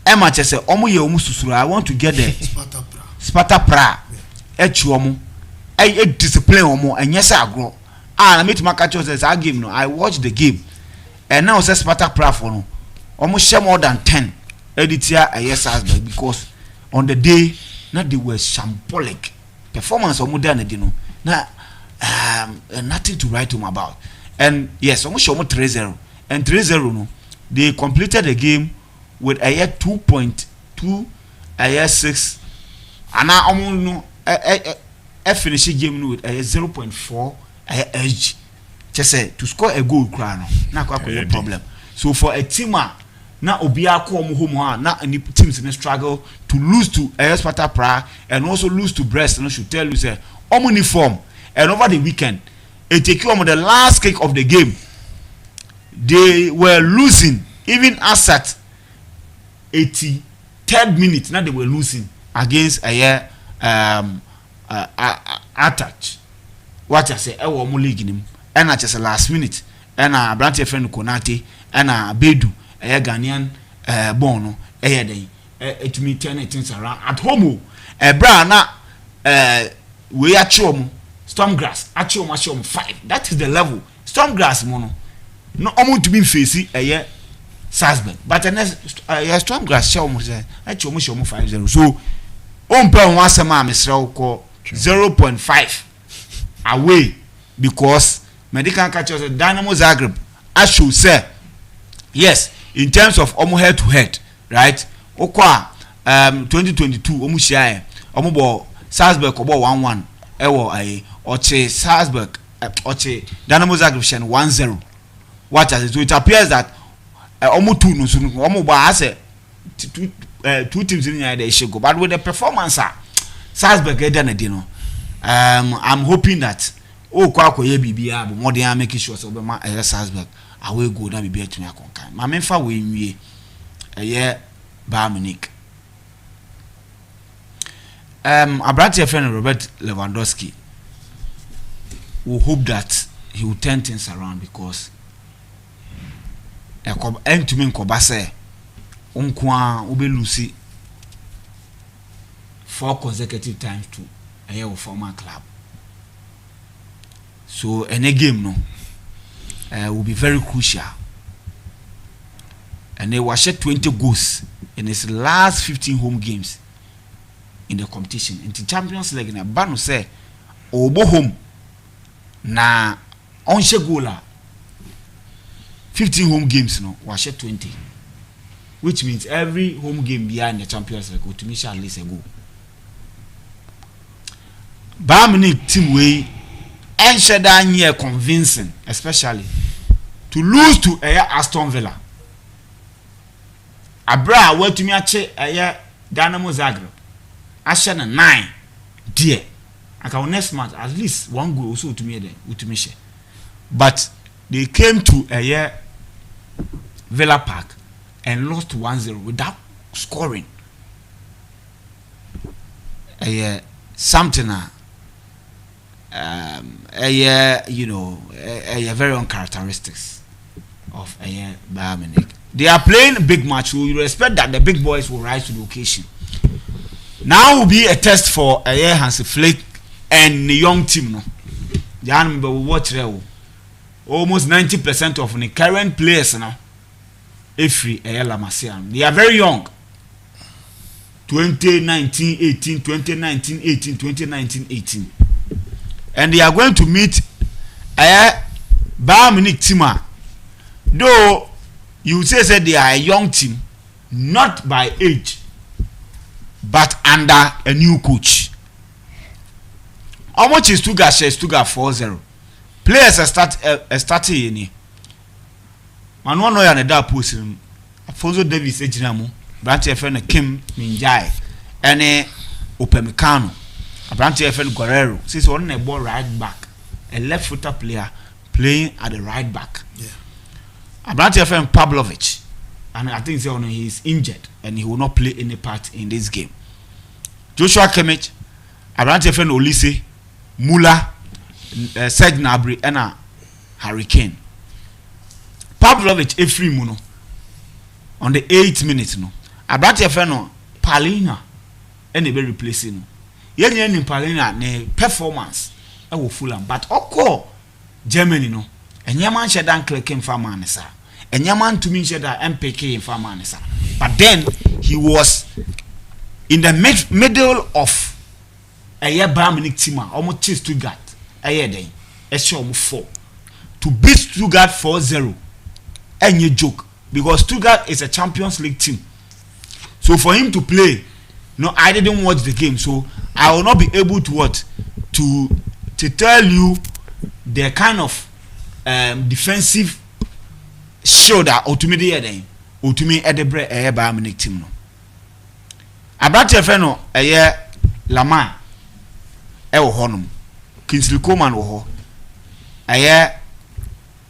Emma che say omo ye omo susuru. I want to get there. Sparta Prague. Echuomo discipline omo and yes agro na meet my catch us I game no I watched the game and now say Sparta Prague for no omo share more than 10 editia yes because on the day na they were shambolic performance omo there na dey no na nothing to write home about. And yes, omo show omo 3-0 and 3-0 no they completed the game with a 2.2 6 and omo no finish game with a 0.4 edge. Just say to score a goal crown na kwa problem. So for a team na obia ko mo home na any teams in struggle to lose to Sparta Prague and also lose to Brest, and I should tell you say uniform. And over the weekend it take you on the last kick of the game they were losing even as at 83rd minute. Now they were losing against a attach what I say mo league nim and just last minute and brand friend Konate and Bedu Ghanaian bono den it me turn things around at home bra na we achom Stormgrass achom 5. That is the level Stormgrass mono no omo to be face Salzburg but Stormgrass show mo say achom 5-0. So on per one sema Mr. 0.5 away because medical catchers Dynamo Zagreb I should say yes in terms of omo head to head, right? Okwa 2022 omo share omo bo Salzburg obo 1-1 ewo oche Salzburg oche Dynamo Zagreb shen 1-0. What as it, so it appears that omo 2 no so omo bo ase two teams in there they should go, but with the performance Salzburg no I'm hoping that kwa bibia but more than making sure so be ma Salzburg away go na bibia tumi akonkan ma memfa we nwie Bayern Munich. Abrante friend Robert Lewandowski, we hope that he will turn things around because to me Kobase unkwa ube lucy 4 consecutive times to a former club. So any game no will be very crucial. And they was 20 goals in his last 15 home games in the competition. In the Champions League, na banu say obo home na onse goala 15 home games no was 20, which means every home game behind the Champions League to miss at least a goal. Bayern Munich team way and that year convincing, especially to lose to Aston Villa. Abra went to me a Dynamo Zagreb. Ashen 9 dear. I can next month at least one goal also to me there with me. But they came to Villa Park and lost 1-0 without scoring. something you know very uncharacteristics of Bayern Munich. They are playing a big match. We respect that the big boys will rise to the occasion. Now will be a test for Hansi Flick and the young team. No, Jan will watch almost 90% of the current players now. Efri Lamasian. They are very young. 2019-18, 2019-18, 2019-18, and they are going to meet Bayern Munich team. Though you say they are a young team, not by age, but under a new coach. How much is Stuttgart? Stuttgart 4-0. Players are starting in. Manuel Neuer and that person. Alfonso Davies ejinamu. Branch FN Kim Minjai. Ene Upamecano. Branch FN Guerrero. Since one a ball right back, a left footer player playing at the right back. Yeah. Branch FN Pavlovic. And I think he is injured and he will not play any part in this game. Joshua Kimmich, Branch FN Olise, Muller, Serge Gnabry, and Harry Kane. Pavlovic Efri Muno on the 8th minute no. Abrante Feno Palina and they be replacing no. Yen Palina ne performance I will Fulham but oko Germany no. And yaman shedan clicking for manesa. And yaman to me sheda MPK in manesa. But then he was in the middle of a year Bayern Munich team almost chase Stuttgart a year then a show 4 to beat Stuttgart 4-0. Any joke because Stuttgart is a Champions League team. So for him to play, no, I didn't watch the game, so I will not be able to what to tell you the kind of defensive shoulder ultimately Edebre Bayern Munich team no. Abrante Feno Lama honum Kingsley Coman wo ho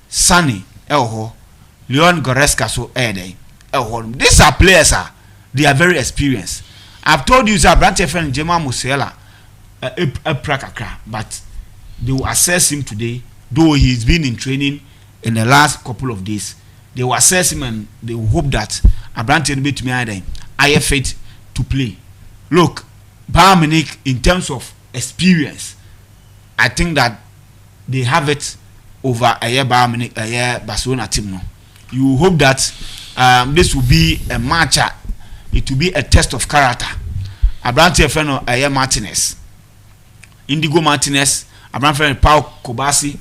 Sunny ho Leon Goretzka so these are players they are very experienced. I've told you that Abrante Feno Jema Musiala but they will assess him today, though he's been in training in the last couple of days. They will assess him and they will hope that Abrante will be to me I have fit to play. Look, Bayern Munich in terms of experience, I think that they have it over a year Bayern Munich, a year Barcelona team. No, you hope that this will be a match. It will be a test of character. Abrante Feno a year Martinez, Indigo Martinez, Abrante Feno Pau Kobasi,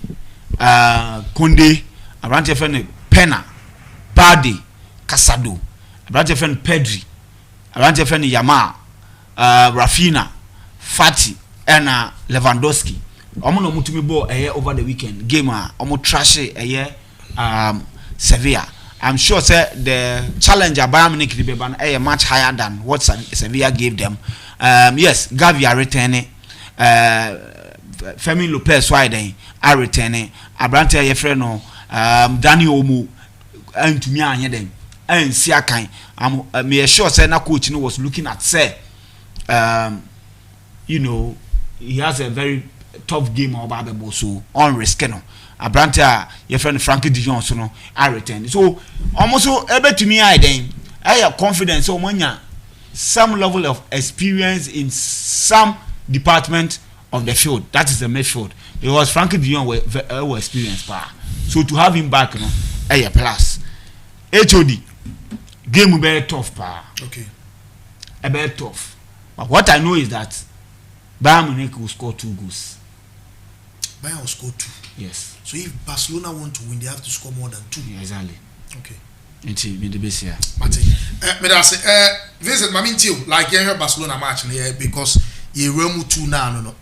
Konde, Abrante Feno Pena, Badi, Casado, Abrante Feno Pedri, Abrante Feno Yamal, Rafinha, Fati, and Lewandowski. Omo mutumi ball a year over the weekend. Game omo trash a year Sevilla. I'm sure say the challenger Bayern Munich will be much higher than what Sevilla gave them. Yes, Gavi are returning. Femi Lopez why are returning. Abrante Yefreno, Dani Omu, and to me and them. And Siakai. I'm sure say na coach was looking at say you know he has a very tough game or Babebo so on risk no. Abrante your friend Frankie de Jong so no I return. So almost so able to me I have confidence so manya some level of experience in some department of the field. That is the midfield. Because Frankie de Jong were experienced pa. So to have him back, you know, a plus. HOD game will be tough pa. Okay. A bit tough. But what I know is that Bayern Munich will score 2 goals. Bayern will score 2. Yes. So if Barcelona want to win, they have to score more than 2. Yeah, exactly. Okay. Until the base here. Martin. But I say, Vincent, I mean, like you Barcelona match here because you run 2 now, no.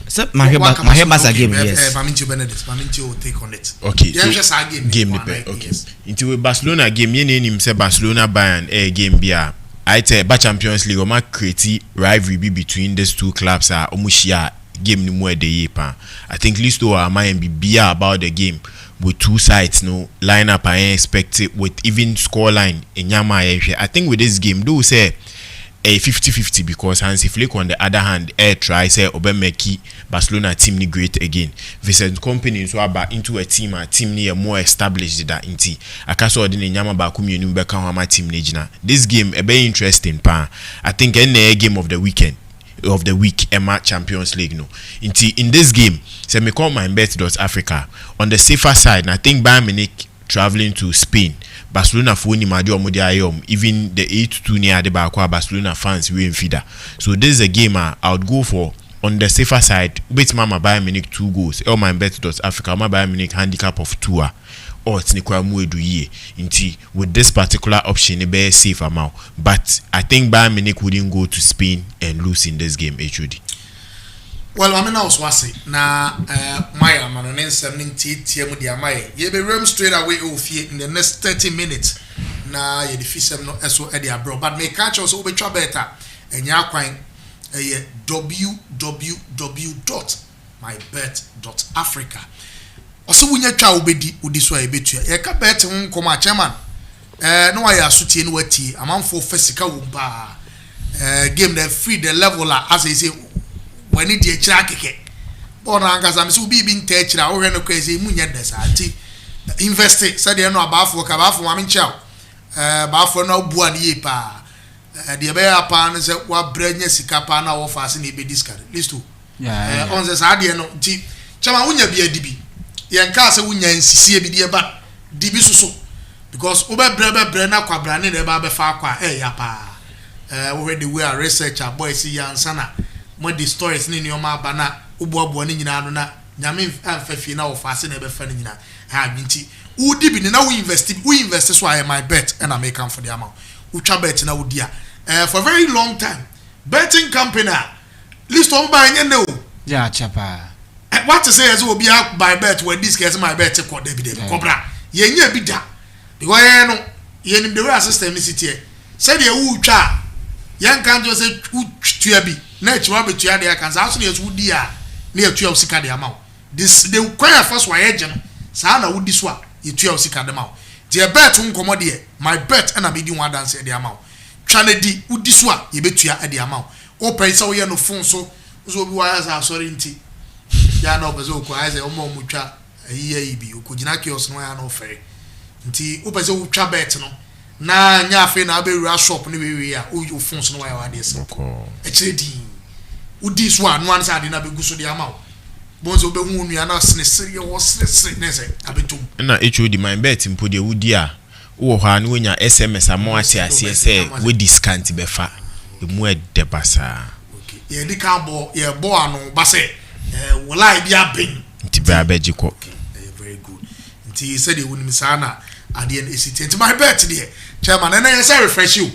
So my game, yes. Mamintio Benedict, Mamintio take on it. Okay. Yeah, so just a game. Okay. Into Barcelona game, you name say Barcelona Bayern game bia. I tell ba Champions League, ma create rivalry between these two clubs are omushia game ni more de pa. I think Listo are mind be about the game with 2 sides no line up I expect it with even score line in Yama. I think with this game do say a 50-50 because Hansi Flick on the other hand try say obemeki Barcelona team ni great again. Vincent Kompany so about into a team ni more established that inti akaso odi ne nyama ba ku mienu be kan hama team ni gina. This game a very interesting pa. I think any game of the weekend of the week Emma Champions League no. In this game say me call MYBET.AFRICA on the safer side. And I think Bayern Munich traveling to Spain. Barcelona for ni madi omudi ayom even the 8-2 near the Barca Barcelona fans we in feeder. So this is a game I would go for on the safer side. Bet mama Bayern Munich 2 goals. MYBET.AFRICA my Bayern Munich handicap of 2 or tnikwa mu edu ye. Inti with this particular option be safe amount. But I think Bayern Munich wouldn't go to Spain and lose in this game HOD. Well, I mean, I was wasi na Maya Manonen 70 TM dia Maya. Ye be rem straight away off in the next 30 minutes. Na ye defisem no eso e dia bro. But me catch us obe twa better. Enya kwan www.mybet.africa. Oso wunya twa obedi odi so e betua. Ye ka bet nkoma chairman. No wa ya sutie no wati. Amanfo fesika wo ba. Game the free the leveler as I say when it ye chira keke bon angaza me so bi nta chira wo hwe no kwese mu nya desa anti invest said you know abafo ka abafo ma menchao abafo no bua ne ye pa de be ya pa no se wa branya sika pa na wo fa se ne be discard listo on se sa de no nti chama wunya bi adibi ye nka se wunya nsisie bi de ba dibi suso because wo be bre na kwabra ne de ba be fa kwa ya pa we the way researcher boys ya ansana mo the stories ni nyoma bana uboabo ni nyina no na nyame amfafi na wo fase na be fa ni nyina ha binti udi bi na wo invest so I my bet and I make am for the amount utwa bet na udi for a very long time betting company list on buy nye no yeah chapa what to say as obi buy bet when this case my bet ko de bi de kobra ye nya bi da because ye no ye nim the way system ni sitie say de utwa yan kan jo say utua bi na chiwa betua de kan sa so ne yesu di a na yetua usika de amaw this the kwaya first wa ye no sa na wudi so a yetua usika de maw de bet nkomo de my bet na be di one dance de amaw twa na di wudi so a ye betua de amaw o pay so ye no fon so bi wa ya sorry nti ya na obezo ko ai say o mo mutwa ayi bi o ko gina kios no ya no fere nti o pay so utwa bet no na nya afi na abewura shop ni wewe a o phone so no wa de se e chedi udi so anu an sa de na begu so de amaw bonzo be hu nua na sene sere wo sere ne se abetum na HOD my bet mpo de wudi a wo ha na wonya SMS amo ate ase se we discount be fa emu e de basa okay ye di ka bo ye bo anu ba se wo lie bi aben nti ba beji ko very good nti se de woni misana ade na esiti nti my bet de chairman and I say refresh you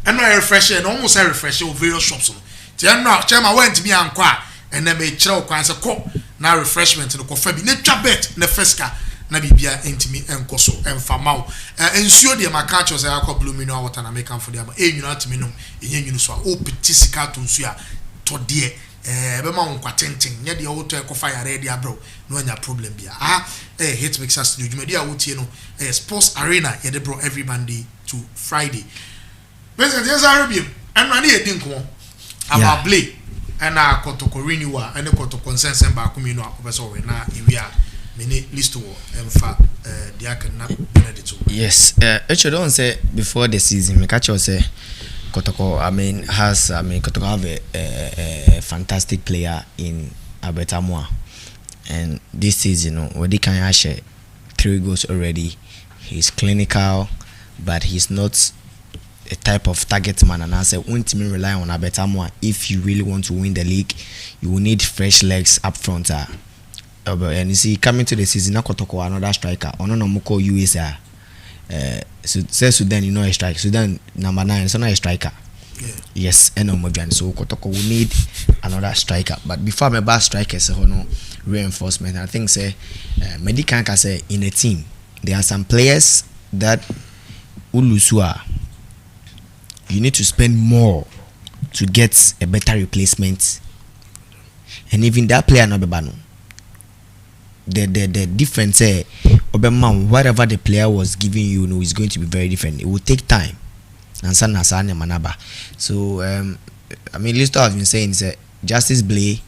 and no refresh and almost say refresh you various shops no chairman went me ankwa and then me kire okwan say ko na refreshment no ko fa bi na twa bet na feska na bibia entimi enkoso emfamaw ensuo de maka cho say akọ blue mineral water na make am for dem enwunu atimi no enyenwunu so o petisika to nsuo a to de be ma nkwa tenten nya de wo to ekofa yare de abro no anya problem bia hit mixers studio jumadi a wotie no sports arena ye de bro every Monday to Friday President yes Arabian and na e din ko about play and na kotoko renewal and kotoko consensus ba kumino akobeso we na ewia mini list wo emfa dia kan na benedict. Yes, actually don't say before the season me catch you say Kotoko Kotoko have a fantastic player in Abetamwa, and this season when they can share 3 goals already. He's clinical, but he's not a type of target man, and I say one team rely on Abetamwa. If you really want to win the league, you will need fresh legs up front. And you see, coming to the season, Kotoko another striker. Ono Muko USA. Say Sudan, you know a striker. Sudan number 9, so not a striker. Yeah. Yes, and so Kotoko will need another striker. But before my bad striker, so no reinforcement. I think say Medicanca say in a team there are some players that Ulusua you need to spend more to get a better replacement, and even that player no be banu. The difference whatever the player was giving you, is going to be very different. It will take time. and san nasane manaba. So I mean, Listo has been saying that Justice Blay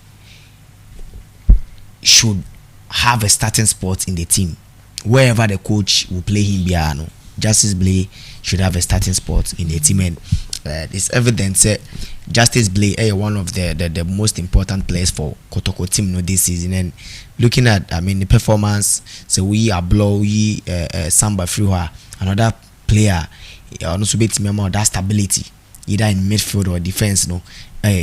should have a starting spot in the team wherever the coach will play him. Biano Justice Blay should have a starting spot in the team, and it's evident that Justice Blay is one of the most important players for Kotoko team this season. And looking at the performance, so we are blow Samba Friwa, another player also be team member that stability either in midfield or defense.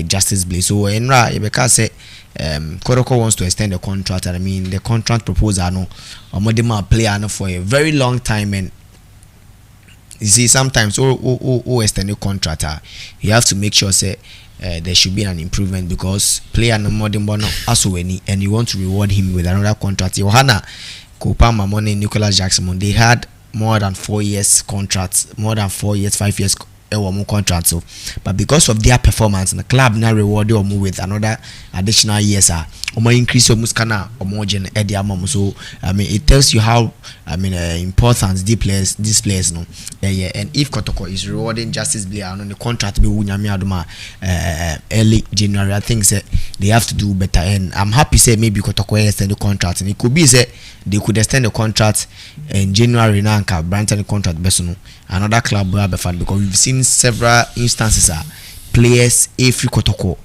Justice Blay. So Enra Ebeka say Kotoko wants to extend the contract, and the contract proposal Omodema player for a very long time. And you see, sometimes extend the contract, you have to make sure say there should be an improvement, because player no more than also any, and you want to reward him with another contract. Johanna Kopama Money, Nicholas Jackson, they had more than 4 years contracts, more than 4 years, 5 years contract. So, but because of their performance, the club now rewarded or move with another additional years, or increase your muskana or more gen so it tells you how important these players no. And if Kotoko is rewarding Justice Blay on the contract be early January, I think say they have to do better. And I'm happy say maybe Kotoko extend the contract, and it could be say they could extend the contract in January now, Branton the contract besono another club will have fun, because we've seen several instances players free Kotoko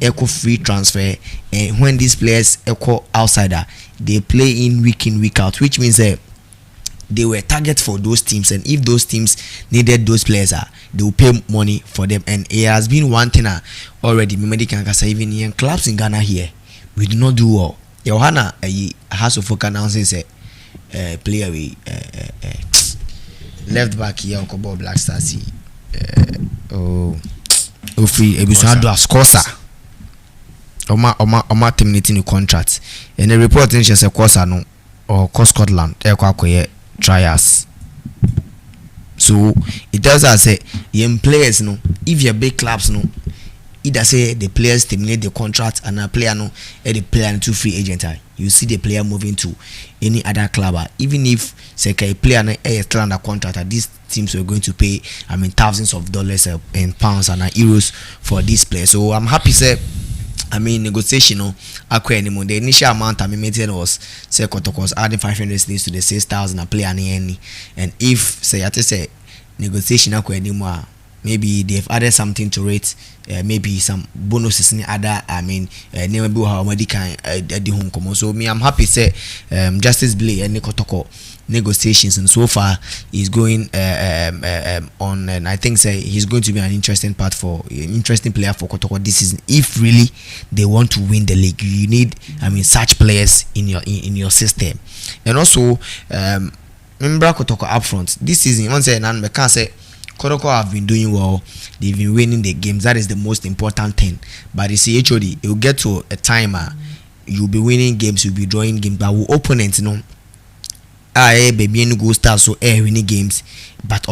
echo free transfer, and when these players echo outsider, they play in week out, which means they were target for those teams, and if those teams needed those players, they will pay money for them. And it has been one thing already. Even in clubs in Ghana here, we do not do well. Johanna has to focus announces player we left back here Okobo Black Stars free Ebusado Scosa Oma terminating the contract, and the report in just a course no or Scotland trials. So it tells us say young players no, if your big clubs no, either say the players terminate the contract and a player no, the player to free agent, you see the player moving to any other club, even if say a player still under contract, these teams are going to pay thousands of dollars and pounds and euros for this player. So I'm happy say negotiation anymore. The initial amount made was say Kotoko adding 500 cedis to the 6,000 a player any, and if say negotiation anymore, maybe they've added something to it, maybe some bonuses in other never be how can the home come. So I'm happy say Justice Blay and Kotoko negotiations, and so far he's going on, and I think say he's going to be an interesting player for Kotoko this season. If really they want to win the league, you need such players in your system. And also remember Kotoko up front this season, once and can say Kotoko have been doing well, they've been winning the games, that is the most important thing. But you see, HOD, it will get to a time you'll be winning games, you'll be drawing games, but with opponents baby go start so winning games, but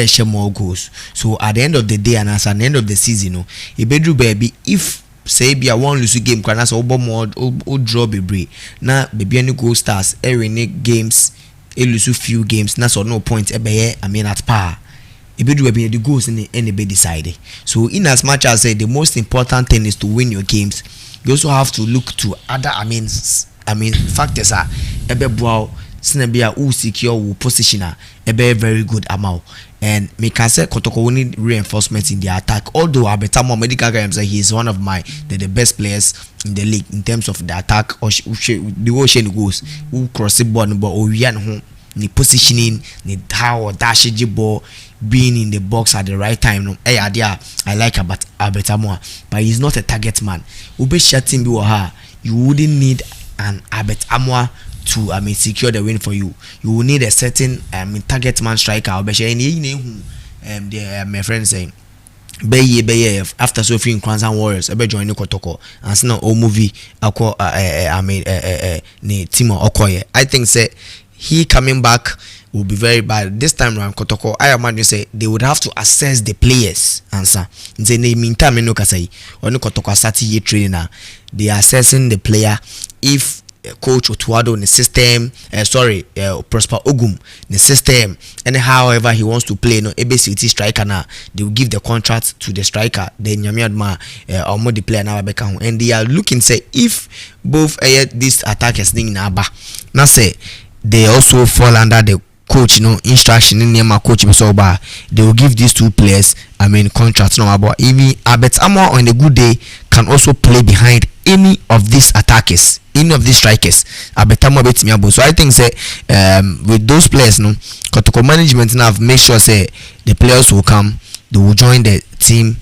share more goals. So at the end of the day, and as at the end of the season, baby, if say be a one lose game, can as more draw baby. Now baby go stars winning games, lose few games, na so no point at par. The goals in any be decided. So in as much as the most important thing is to win your games, you also have to look to other factors Sinabia who secure who positioner a very good amount. And me can say Kotoko need reinforcement in the attack. Although Abetamo Medical Games he is one of the best players in the league in terms of the attack or the ocean goes who cross the ball but home the positioning, the how or dash ball being in the box at the right time. No, I like Abetamo, but he's not a target man. Ube shutting be you wouldn't need an Abetamo to secure the win for you. You will need a certain target man striker. My friend saying Beye after Sophie Kwanzan Warriors join Kotoko and now all movie Timo Okoye. I think say he coming back will be very bad this time around. Kotoko I imagine say they would have to assess the players answer in the meantime no kasai on Kotoko start training now. They are assessing the player. If coach Otuado in the system, Prosper Ogum in the system, and however he wants to play, no ABCT striker now, they will give the contract to the striker, then Nyamiadma or more the player now and they are looking say if both these attackers thing now say they also fall under the coach, instruction in my coach Misoba, they will give these two players, contracts no about even Abet Amor on a good day can also play behind any of these attackers, any of these strikers. Abet Amor bet me abo. So I think say with those players, Kotoko management now have made sure say the players will come, they will join the team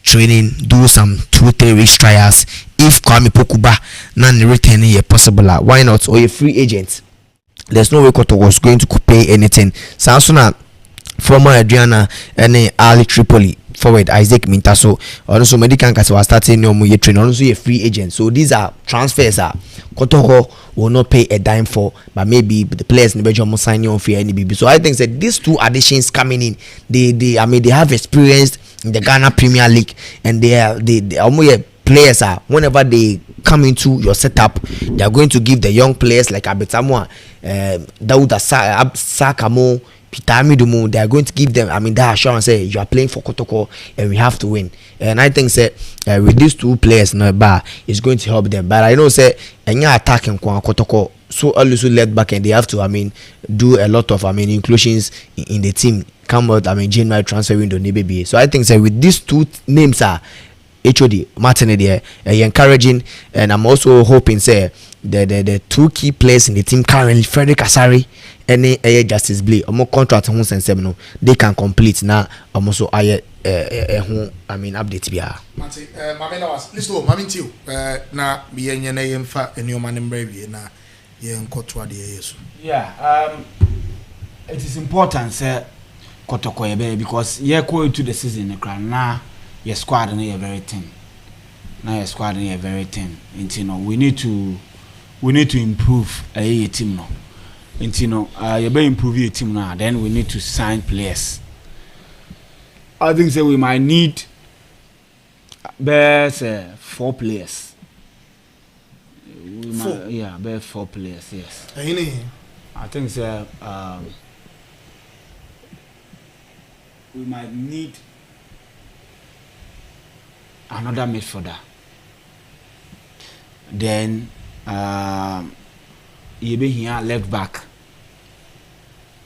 training, do some 2-3 weeks trials. If Kwame Pokuba none return here possible, why not? Or a free agent. There's no way Koto was going to pay anything. Samsona, former Adriana, and Ali Tripoli forward Isaac Mintaso, also Medican Casa was starting no more training, also a free agent. So these are transfers. Koto will not pay a dime for, but maybe the players in the Belgium will sign on for any BB. So I think that these two additions coming in, they have experience in the Ghana Premier League, and they are players whenever they come into your setup, they are going to give the young players like Abetamwa, Dauda Sakamo, Pitami Dumu, they are going to give them that assurance say you are playing for Kotoko and we have to win. And I think say with these two players it's going to help them. But I know say any attacking Kotoko so also led back and they have to do a lot of inclusions in the team. Come out January transfer window maybe. So I think say with these two names HOD Martin there encouraging, and I'm also hoping say the two key players in the team currently, Frederick Asari and Justice Blee, more contract they can complete now. I'm also update bia. Martin, mama was listen, mama too. Na be yenye yemfa enu man brave na yen kotwa de yesu. Yeah, it is important say Kotoko ebe because ye go into the season na your squad and very thin. Now your squad and very thin. And we need to improve a team now. And you better improve your team now. Then we need to sign players. I think we might need best 4 players. Best 4 players. Yes. I think we might need another midfielder. Then you be here left back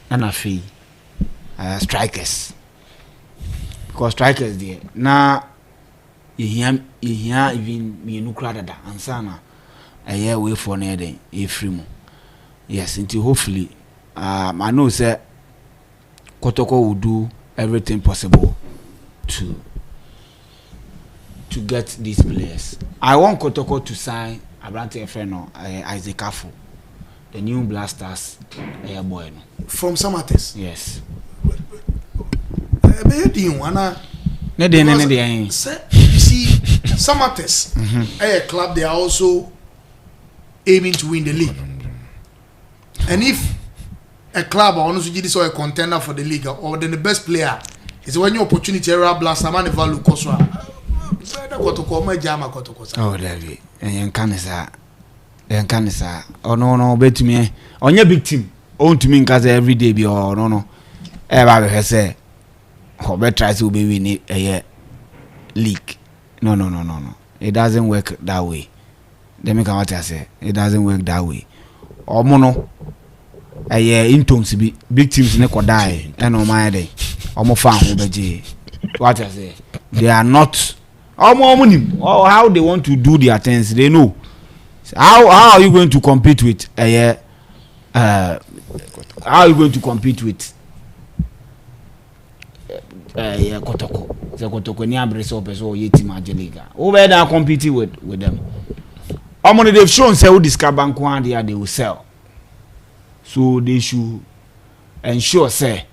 and a fee strikers, because strikers there now you hear even me no crowd that ansana a year away for near then a free. Yes, until hopefully I know say Kotoko will do everything possible to get these players. I want Kotoko to sign Abrante Efeno, Isaac Afo, the new Blasters boy. From Samates? Yes. You see, Samates, a club, they are also aiming to win the league. And if a club or a contender for the league, or then the best player is when your opportunity to blast a man value Koswa. Oh, David, and Canisa. Oh, no, bet me on your big team. Own to me because every day be or no. Ever has said, Hobart tries to be winning a league. No. It doesn't work that way. Let me come out and say, it doesn't work that way. Or mono. A year in terms be big teams never die, and on my day. Almost found what I say. They are not. How they want to do their things, they know. How are you going to compete with how are you going to compete with Kotoko? The Kotoko ni ambrese opeso yeti majeliga. Over there competing with them. They've shown say who discard bank one they will sell. So they should ensure say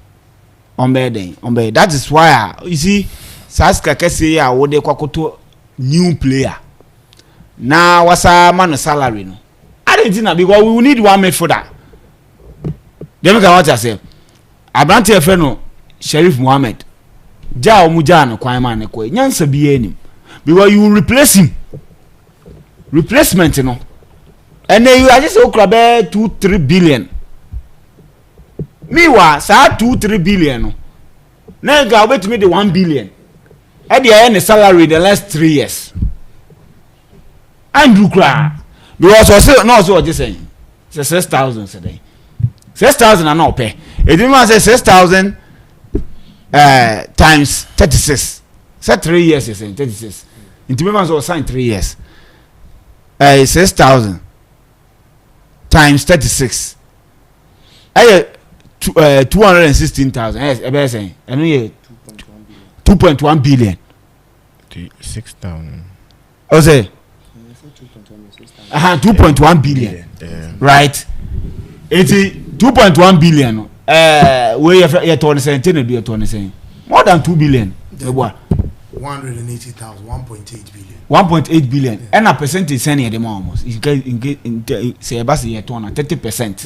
on bed. That is why you see Saska kese ya wode kwakoto new player. Now what's a man salary no? I didn't know because we will need one midfielder. Then we can watch ourselves. Abrante Efeno, Sheriff Mohammed. Ja omujano kwa man ko. Nyansa biye nim. Because you will replace him. Replacement no. and then you are just okay 2-3 billion. Meanwhile, say 2-3 billion. Now you wait to me the 1 billion. At the end, the salary the last 3 years. Andrew Kra, because also no, so what you saying? Say 6,000 today. 6,000 are not pay. It didn't say 6,000 times 36. Say 3 years, you saying 36. Into me was sign 3 years. 6,000 times 36. 216,000. Yes, I saying. And we 2.1 billion. 6,000. I say 2.1 billion. Right. 2.1 billion. We have 20 more than 2 billion. 180,000, 1.8 billion. 1.8 billion. And a percentage sending at the moment. Say about 30%.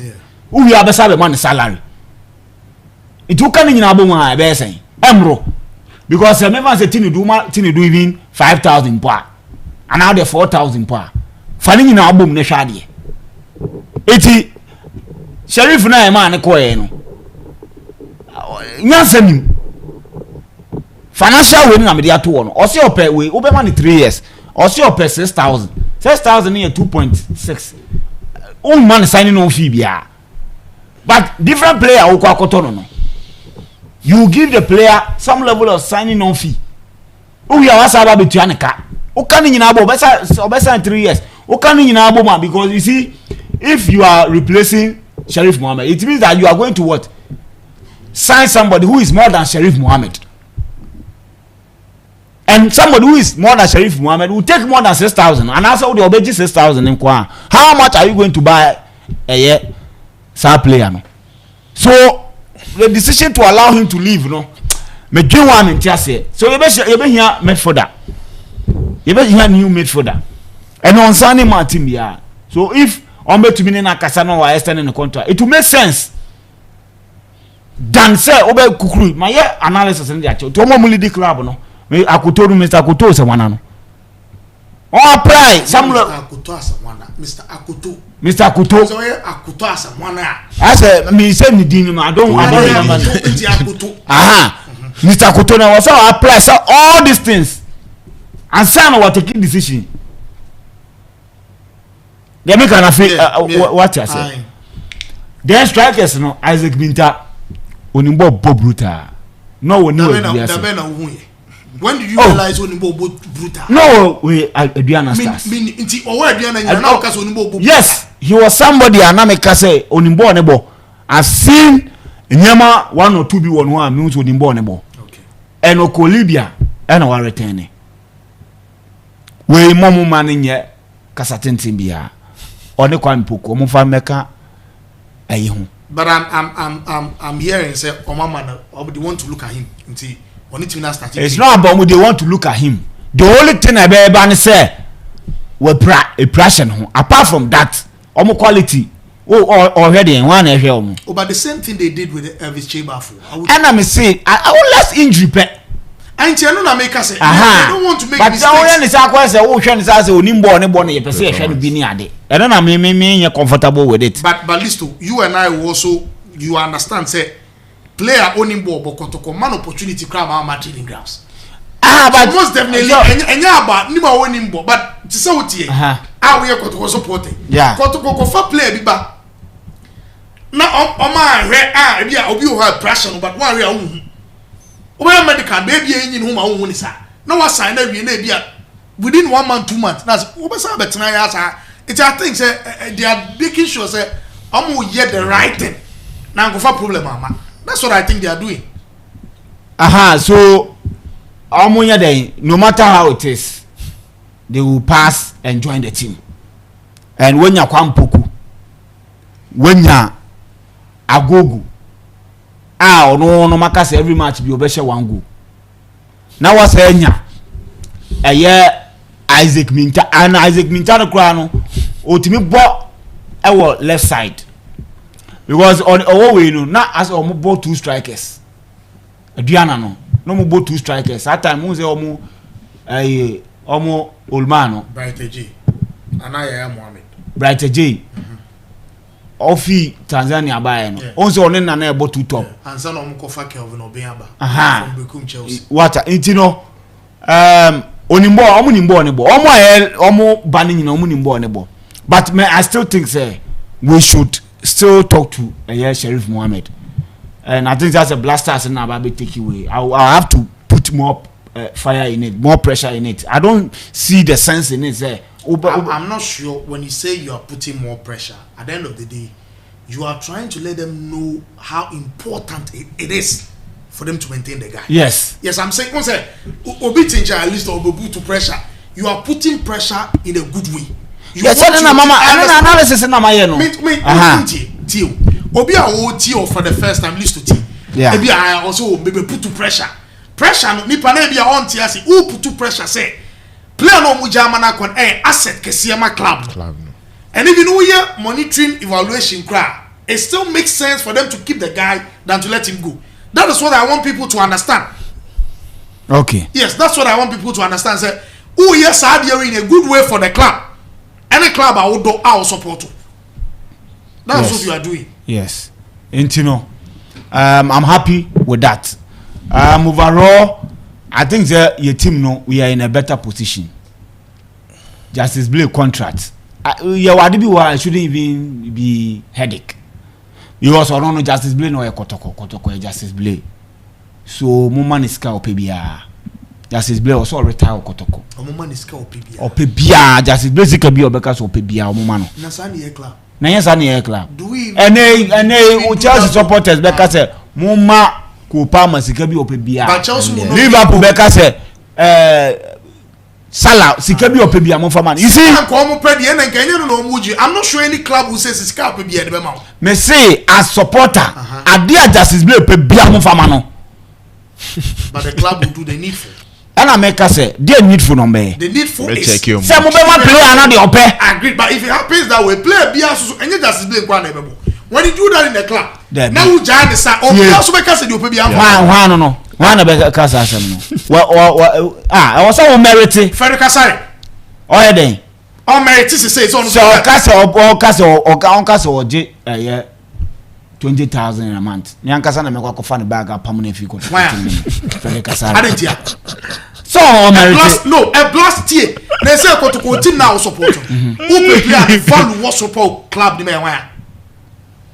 Who you have a money salary. It took coming in Abuma, I say. Emro. Because I remember say Tini do even 5,000 per. And now they're 4,000 per. Fanning in album Neshadi. 80 Sheriff na man no. Nyansem. Financial winning am dey to one. Osi ope we man 3 years. Osi ope 6,000. 6,000 near 2.6. Old man signing on fee bia. But different player no. You give the player some level of signing on fee. Who you are about between ka. O kan nyina abo besa 3 years. O kan nyina abo man because you see if you are replacing Sheriff Mohammed, it means that you are going to what? Sign somebody who is more than Sheriff Mohammed. And somebody who is more than Sheriff Mohammed will take more than 6,000. And also the obey 6,000 in Kwa. How much are you going to buy a year? Star player no. So the decision to allow him to leave, no. Me dream one in Chelsea. So you be here midfielder. You be here new midfielder. And on Sunday my team here. So if on bet to me na Kasano or extending the contract, it will make sense. Dan say obe kukuru. My analysis in there. To mo muli di club no. Me Akuto Mr. Akuto se wana no. On apply some Akuto as wana. Mr. Akuto. Mr. Akuto. So Akuto as wana. I say me say ni di no. I don't remember. Aha. Mr. Akuto na was apply so all these things. And son what take decision. They make an affair. What you say? Then strikers no Isaac Binta onimbo Bob Bruta. No one know. When did you realize onimbo Bruta? No, we Adriana stars. Yes, he was somebody anameka say onimbo nebo. I've seen nyama 1 or 2 be one means onimbo nebo. Okay. And Okolibia and our returning. We momu maninye kasatenti bia. One kwa mpuko mufa meka ayihu. But I'm hearing say Omama they want to look at him until it's not about they want to look at him. The only thing I be say we a pressure apart from that omo quality already in one area but the same thing they did with Elvis Chebafu. And I say I will less injury pe. And you know na make us say they don't want to make mistakes. But when is akwa say wo hwe say onimbo ne bo ne pese hwe no bi ni ade. E no na me comfortable with it. But Listo, you and I will also you understand say player owning ball bokotoko man opportunity crab our Madrid grounds. But most definitely enya about nima owning ball but to say what here we are kotoko supporting. Yeah. Kotoko for player bi ba. Na o man re e obi o have pressure but one re ohun. Oba medical baby yin no ma ohun ni sa. Na wa sign na wie na bia within 1 month 2 months. That's oba sa betena ya sa. It I think say they are making sure say am hear the right thing. Na go for problem mama. That's what I think they are doing. So no matter how it is, they will pass and join the team. And when you kwampuku, when you agogo, no makase every match be obesha 1 goal. Now what's enya? A year Isaac Minta and Isaac Minta no krano otimi bo ewo left side. Because on our way no na as omo bought 2 strikers. Adriana no mo bought 2 strikers. That time mo say omo Olmano. Bright G. Anaya Mohammed. Brighter J. Ofi Tanzania Bayern. Also on na ebo two top. And son of Mukofa Kelvin Obiaba. Aha. From Bekum Chelsea. What intino onimbo omunimbo nebo. Omo banning no omunimbo nebo. But I still think say we should still talk to Sheriff Mohammed. And I think that's a blasters and Ababe take away. I'll have to put more fire in it, more pressure in it. I don't see the sense in it. I'm not sure when you say you are putting more pressure. At the end of the day, you are trying to let them know how important it is for them to maintain the guy. Yes. Yes, I'm saying, Obi change at least or Obi to pressure. You are putting pressure in a good way. Yes, analysis in my no. Obi a OT for the first time list to team. Yeah. Maybe I also maybe put to pressure. Pressure ni pana be on tia say who put to pressure say player no mu German akon asset kesiema club. And even we are monitoring evaluation cry, it still makes sense for them to keep the guy than to let him go. That is what I want people to understand. Okay. Yes, that's what I want people to understand. Say, oh yes, I are in a good way for the club. Any club I would do, I will support you. That's what you are doing. Yes. And you know, I'm happy with that. Overall, I think that your team know we are in a better position. Justice Blake contract. Why shouldn't even be headache. You also don't know Justice Blake no kotoko Justice Blake. So Muman is ka opebia. Justice Blake also retire kotoko. Muman is ka opebia. Opebia Justice Blake ka bi obeka so opebia Mumano. Na sani e club. Na yes ani e club. Do we and Chelsea supporters beka say Muma ko pa masika bi opebia. But Chelsea Liverpool beka say Salah sika bi opebia mo man. You see I'm not sure any club who says sika opebia de be ma. Me say as supporter adia Justice Blake opebia mo fama no. But the club will do the needful. And I make us say they needful number. The needful is some player na the ope. Agreed, but if it happens that way, player be so any Justice Blake kwa na be. When you do that in the club, now you join the side. Oh, also make us say the opebia. Why no. Why na be kasa asem no. I was so merit. Frederick Kasari. Oh den. Oh merit say it's on. So kasa oje 20,000 a month. Nyankasa na mekwa kofa ne bag permanent fee contract. Frederick Kasari. Adentia. So merit. No, a blast tie. They say ko to team now support. Who player value what support club the man.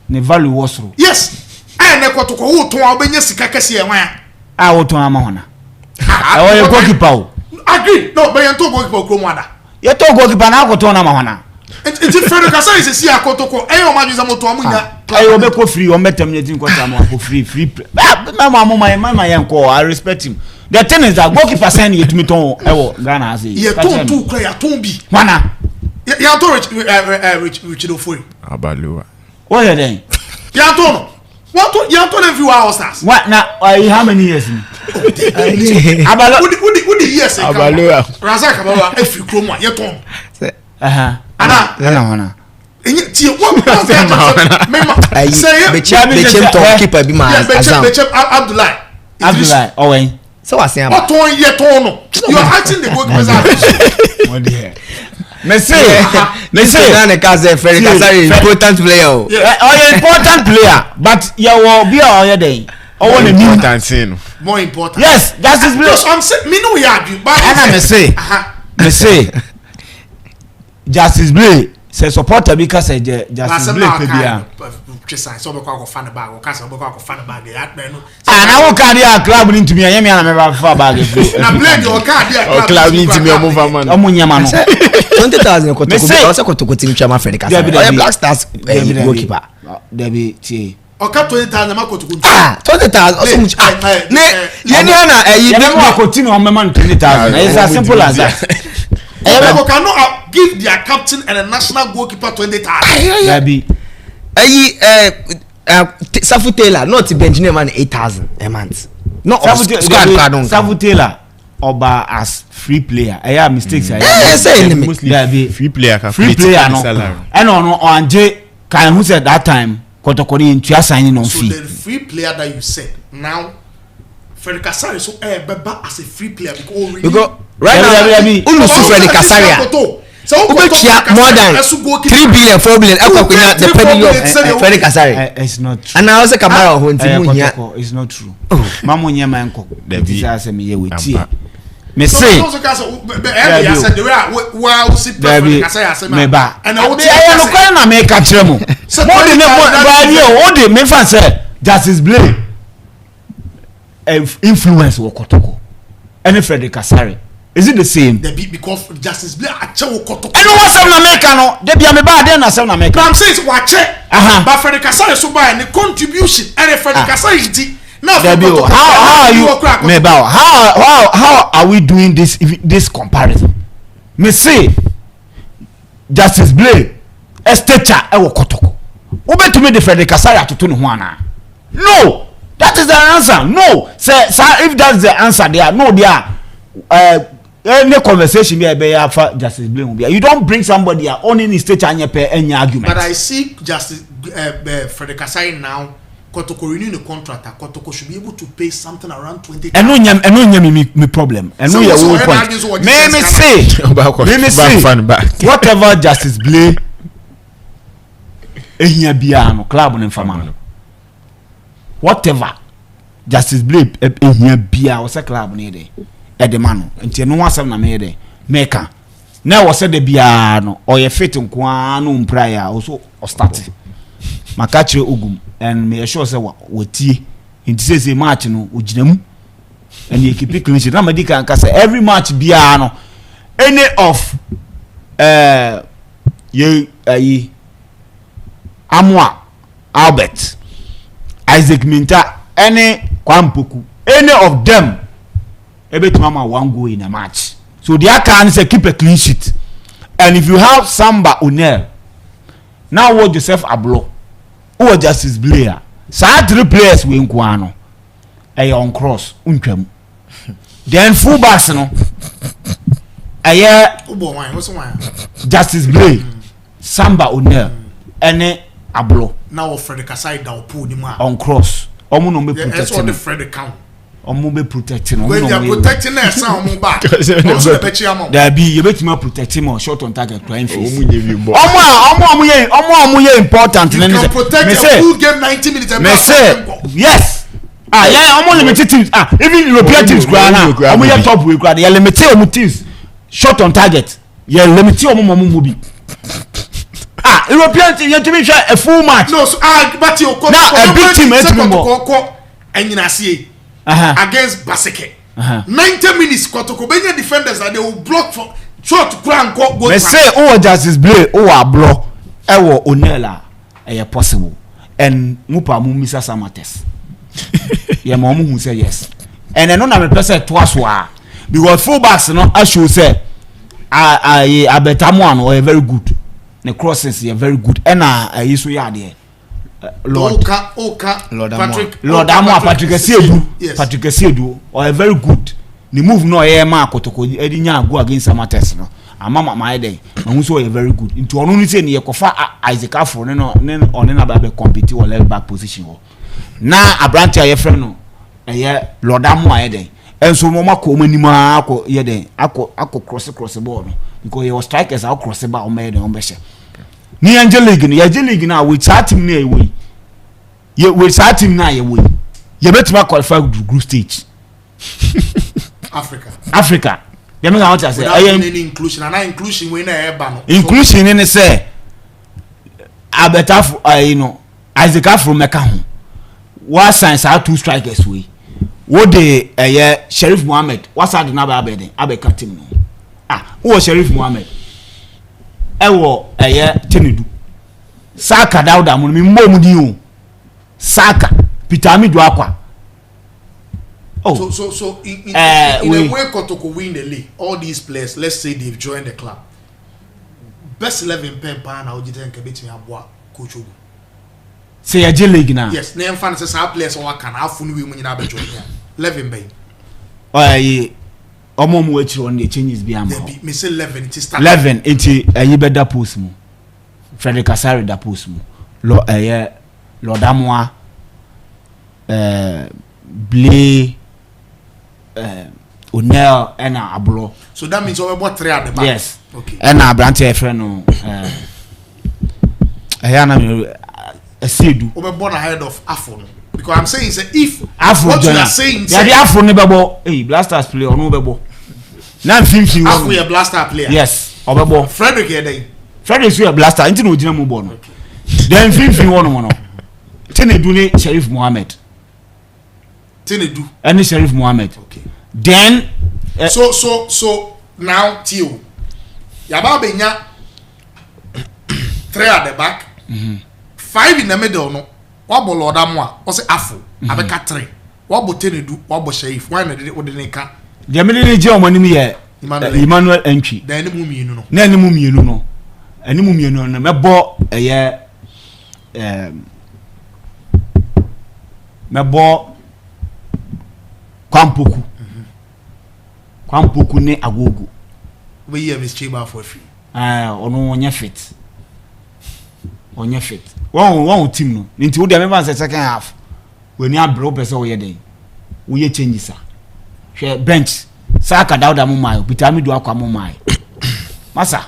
Ne value was through. Yes. I ne ko to who ton obenya sika kese e wan. Ah wo ton ama hona. I want goalkeeper. Agree. No, but you to goalkeeper kromada. You to goalkeeper na ko ton ama hona. It's Frederick Kasari say see akotoko. O ma juza moto amunya. I will be free on terminating contract free. Mama yanko, I respect him. The thing is that goalkeeper send you to me to Ghana has it. You ton two player ton bi. Wana. You ton rich do for. Abalua. What are they? You ton. What you ton every hour stars. What now? How many years? Abalo. Who the years? Abalua. Razak Abalo every chroma you ton. Ana. Ti what say Bechem to keeper be man Azam. Bechem Abdullah. Owen. So I say what ton ye ton no. You are acting the goalkeeper's out. What the me say na Kaze Frederick Kasari important player. Oh, important player, but you will be all day. Oh, important thing. More important. Yes, that's his because I'm saying me no we argue, but me say Justice Blake say supporter because say Justice Blake pe bia. So be kwa fan bag, o kasa be kwa fan bag at me no. Na wo card ya club ni ntumi ya me na me ba fa bag free. Na Blake o card ya club ni ntumi o move man. O munyama no. 20,000 ko to team chama Frederick Kasari. Oh, Black Stars goalkeeper. Debi tie. O ka 20,000 ma ko to 20,000 also much. Ne yeni na you never continue on man 20,000. It's as simple as that. They cannot give their captain and a national goalkeeper 20,000. Debi Safu Taylor not Benjamin man 8,000 a month. Not squad card on. Safu Taylor Oba as free player. I have mistakes. I say mostly free player no. And on J can who said that time Kotokori into your signing on fee. So the free player that you said now Frederick Kasari so beba as a free player because right now Frederick Kasari So more than 3 billion 4 billion akwakunya the penny of Frederick Asare. It's not true. And I also Kamara ho ntimunya. It's not true. Mama nya man ko. This is say me ye wetie. Me say so I said the way wow see Frederick Asare say me ba. And I would say no kwa na me ka kire mo. Mo de me ba ye o de me fan say Justice Blay influence wo Kotoko. Any Frederick Asare. Is it the same? Because Justice Blay ache wo Kotoko. And what some na make no? They be me ba dey na some na make. I'm saying it's watch. But Frederick Asare so buy the contribution and Frederick Asare is now how are you me ba how are we doing this comparison? Me say Justice Blay estature e wo Kotoko. Wo betumi the Frederick Asare atoto ne ho ana? No. That is the answer. No. Say if that's the answer there, no there any conversation be for Justice Blay. You don't bring somebody only in state and any argument. But I see Justice Frederick Asare now Kotoko renew the contract. Kotoko should be able to pay something around 20. And no me problem. And no your point. Me say whatever Justice Blay ehia bia no club no infama. Whatever Justice Blay ehia bia o se club no dey. Edemano nti no wasem na me dey meka na wo se de bia no o ye fit nko anu mpraya o so o start maka kire ogum and me sure say watie nti say match no oginamu and you keep clean sheet na medical kan say every match bia no any of ye Amwa Albert Isaac Minta any Kwampoku any of them every time one go in a match. So the can say keep a clean sheet. And if you have Samba Unel, now what Joseph Ablo, or Justice Blair, so 3 players we inquano a on cross unchem. Then full backs no a year Justice Blair, Samba Unel, and Ablo. Now Frederick Asare down pull him on cross. Omo me protecting the Frederick count. Omo be protecting. When they are protecting us, omo back. There be you bet me protecting more short on target playing face. Omo ye important. You can protect a full game 90 minutes. Me say yes. Yeah, omo limited teams. Even European teams ground now. Omo ye top we ground. Ye limited omo teams short on target. Ye limited omo mobi. European team you to be a full match. No, so but you now a big team against Baseke. 90 minutes Kotoko Benya defenders that they will block for short ground go. They say Justice Blay block ewo Onela possible and mupa mu Mr. Samates. Yeah, momu who say yes. And I know na me person twice wa because fullbacks no I should say I better one or very good. The crosses are very good. And I so ya there. Lord Amo Patrick Sedu. Yes. Patrick Sedu or very good. The move no ma Kotoko edinya go against Samates no. Amama my day. And so very good. Into only say ne kofa Isaac Afro no on na be compete or left back position. Na Abrantia ye friend no. Lord Amo ayede. And so mama ko manima ako ye den ako cross ball no. Because he was strikers out cross the bar on made on Besha. Ni Angelic na we chat him near way. We chat him now way. You better not qualify group stage. Africa. You know what I say? I am inclusion and inclusion when I inclusion in say I better Isaac Afro Mekahu. What signs are 2 strikers way. What the Sheriff Mohammed, what's that number abede? Abeka team no. Who Sheriff Mohammed? Ewo Tenedu. Saka Dauda mo mi mudi o. Saka Peter Amidu akwa. Oh. So in a way Kotoko win the league. All these players, let's say they've joined the club. Best 11 pen pa na ojite nke betimi aboa coach ogu. Say a league na. Yes, na fan say some players o waka na afunu we munyina be join here. 11 ben. Omo mu achiro on the changes bi am. Me say 11 it start. 11 enti ayi beda post mu. Frederick Asare da post mu. Lord Amoa Blay Onel and Ablo. So that means over what 3 at the back. Yes. Okay. And Abrante friend Ayana Sedu. Over born ahead of Afon. Because I'm saying say if Afro what you Jonah. are saying Yeah, the Afro Nebabo. Hey, Blasters play or no bebo. Now 50. Afro a blaster player. Yes. Obebo. Frederick here then. Frederick is a blaster. Into no Jina Mubono. Then 50 one. Tenedune Sheriff Mohammed. Tenedu. Any Sheriff Mohammed. Okay. Then So now Tio. Yaba benya 3 at the back. 5 in the middle no. Wabo Lord Amwa, or say Afro, Abeka 3. Wabo Tenedu, Wabo Sheriff, why not the car? the military German here. Emmanuel entry. The enemy you know. Nani mumi you know. Any mumi you know. Me bo a year. Me bo Kwampoku. Kwampoku ne agogo. We hear Miss Chamber for free. Ono onye fit. Onye fit. One team no. Nti wo dey remember say second half. When you bro person wo ye den. Wo ye changes ah. Hwe bench. Saka Dauda Mumai, Peter Midu Akwa Mumai. Masa.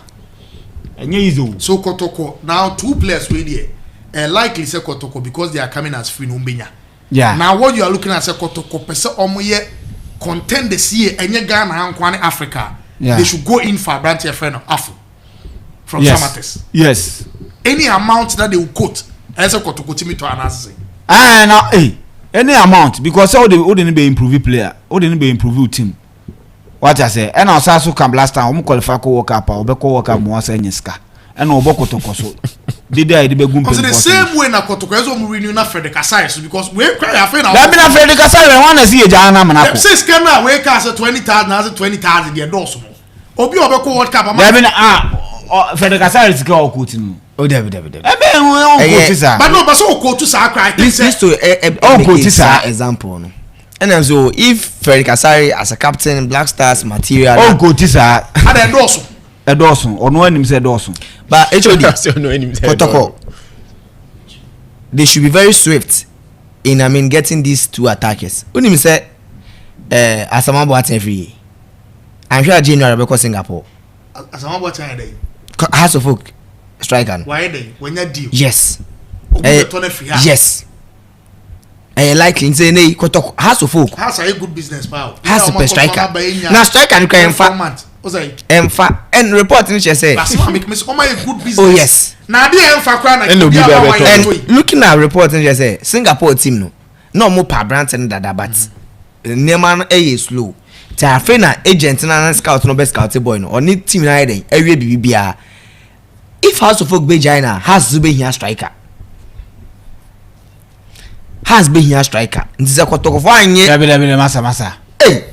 Enye izo. So Kotoko now 2 players we there. Likely say Kotoko because they are coming as free no benya. Yeah. Now what you are looking at say Kotoko person omoye contend this year enye Ghana and Kwane Africa. Yeah. They should go in for branch friend of Afro from Samates. Yes. Any amount that they will quote as a Kotoko team to announce. Now any amount because all the be improve player, all the be improve team. What I say, and also can blast time qualify ko work up or be ko work up mo asa nyiska. And obo Kotoko so. Did they be gum because the same way na Kotoko ezo mu renew na Frederick Asai because we cry afraid na. That be na Frederick Asai wanna see Jana Manako. Say scam na we ka say 20,000 as 20,000 dey endorse mo. Obi obe ko world cup That be na Frederick Asai is go quote no. Oh, David. Ebe on quote sir. But no, but so quote to say cry. Listen to a example. No. And so if Frederick Asari as a captain in Black Stars material. Oh, go to sir. And endorse. Endorse or no him say endorse. But HOD Kotoko, they should be very swift in getting these 2 attackers. When him say Asamabo at every I'm sure January because Singapore. Asamabo at day. House of Folk striker. Why day? When you deal. Yes. Yes. Likely in say nay Kotoko House of Folk has a good business power. Has a striker. Now striker can Emfa and reporting she say. Make me so my good business. Oh yes. Now the Emfa crown and looking at reporting she say Singapore team no more per brand and dada but Neman slow. Tafena agent and scout no best scout boy no or need team na dey every bibia. If House of Folk be China has to be here striker. Has been here striker. Ntiza Kotoko for anye. David masa. Hey.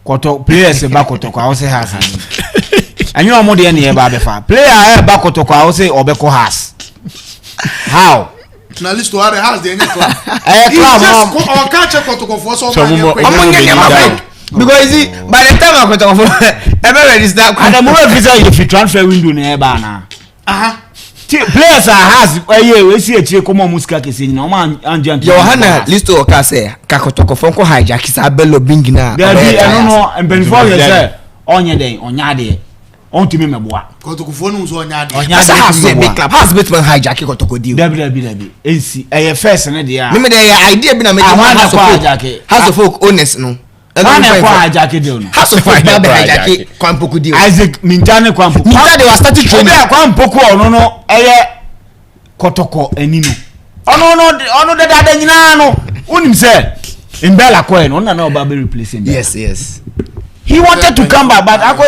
Kotoko players ba Kotoko I say has. And you more than here ba be fa. Player ba Kotoko I say obeko has. How? Na list to have has the any club. Club on catch Kotoko for so because you see by the time Kotoko for ever register and the more visa if you transfer window na ba na. Players are has we see a come on musika kesi na o man anjan Johanna listo o ka say ka Kotoko for ko hijack sa bello bingina there be no and before you say onye den onya de on timi meboa Kotoko for no so onya de has a big club has Batman hijack Kotoko deal dabi ensi e first na de ya me dey idea bi na me House of Folk owners no One hijack deal no House of Folk hijack Kwampoku deal Isaac Mintane Kwampoku they were starting training Kwampoku no Kotoko enino ono de dada nyina no unim say Mbella coin on na oba be replacing yes he wanted to come back but Akwa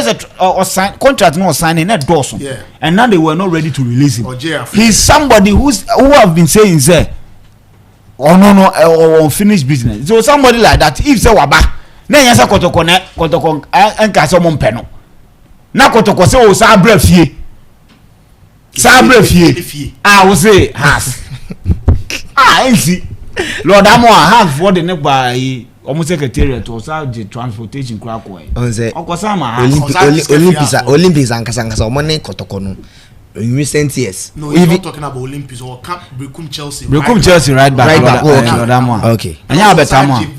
is a contract no signing that Dawson and now they were not ready to release him. He's somebody who have been saying say unfinished business. So somebody like that if say waba na yasa Kotoko enka so mo mpeno na Kotoko say o sa brafie we say has NC Lord Amo have for the neck by almost secretariat or the transportation crack way. On say Okosama Olympics and Kasanga money Kotoko no in recent years. No, he's not talking about Olympics or Camp Brekum Chelsea. Brekum Chelsea right back. Okay. And you have better man.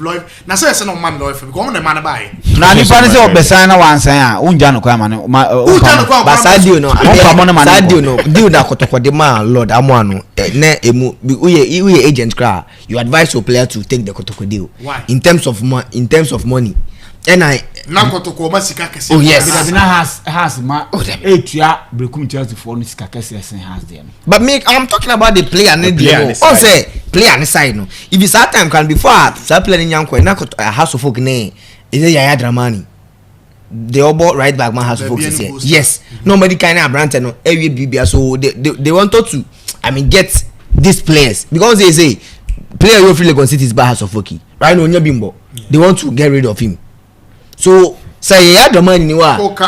Now say no man lawyer because I'm the man buy. Na ni pa ni say obesan na wan san a unja no kwa man. But Sadio no. Sadio no. Deal na kotokode man Lord Amwano. Na emu we agent cry. You advise your player to take the kotokode deal. Why? In terms of money. And I na kotoko ma sika kese. Oh yes. Because na has ma etua Brekum Chelsea for ni sika kese has there. But I'm talking about the player and the oh say player on the side no. If it's that time can before that player in Yanko na House of Folk ne is it Yaya Dramani. They all bought right back man House of Folk say. Yes. Nobody kind of brand no every BBA so they wanted to get these players because they say player you feel like City is by House of Folk. Right no Nyabimbo. They want to get rid of him. So say you had the money anywhere. Oka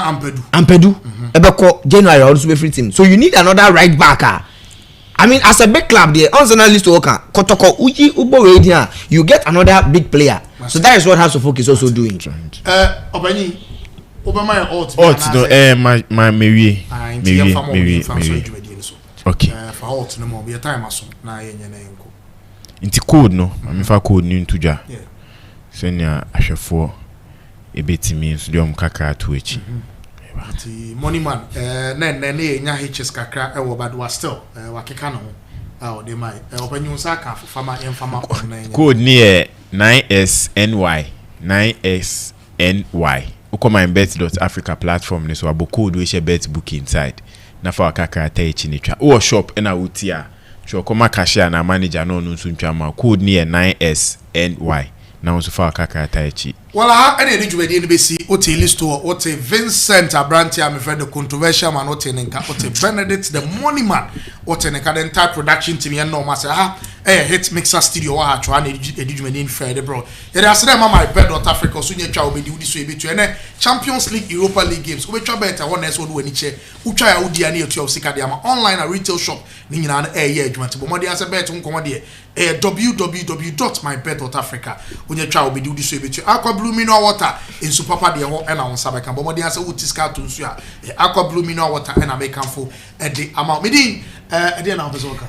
Ampedu. Ebeko January also be free team. So you need another right backer. I mean, as a big club, there on the list to Oka Kotoko Uji Ubo here. You get another big player. So that is what House of Folk is also doing. Obani Obama out. No, my Mary. Okay. For out no more. Be a time aso na yenye na enko. Inti code no. I'm fa code ni ntuja. Yeah. Senya ahwefo ebetimi so dem kakra to echi. Ati money man na nya HS kakra e wo badwa still wakeka no ho de mai opanyu saka fama enfama on code ni 9SNY uko MYBET.AFRICA platform ni so abo code we share bet book inside na fa kakra ta echi ni twa o shop na wuti a so koma cashier na manager no nso ntwa ma code ni 9SNY na nso fa kakra ta echi. Well, I need to be able to see what list to what Vincent Abranti, I'm afraid the controversial man, what Benedict, the money man, what the entire production team, and no matter hit mixer studio, I try to educate Friday, bro. It has them on MYBET.AFRICA, so you try to do this way between Champions League, Europa League games. We try better one as one when each who try out the near to Sikadiama online and retail shop, Nina and year, but Modi has a bet on commodity www.mybet.africa when you try to do this way between Blue mineral water in super papa de ho and on sabaka but modi answer wuti ska to nsu a aqua blue mineral water and American for the amount medin e na obezo ka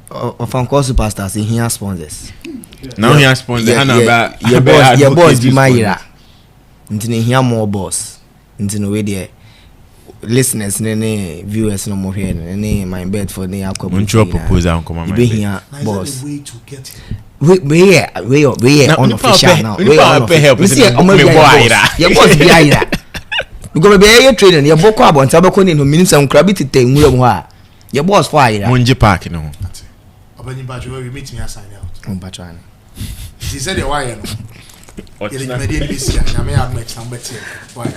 of Uncle Superstars in here sponsors now he has sponsors your boss be my ira ntine here more boss ntine we there listeners ne viewers no more here ne my bed for ne aqua blue proposal come on be here boss way to get we unofficial now. We help. We see your boss be aira. Because be air training. Your boko abon tabako ni no minimum crabby te nwura mu ha. Your boss for aira. Monje park no. Obani batch we meet me assign out. On batch. He said the why no. You dey media be see na me have match number 10. Why?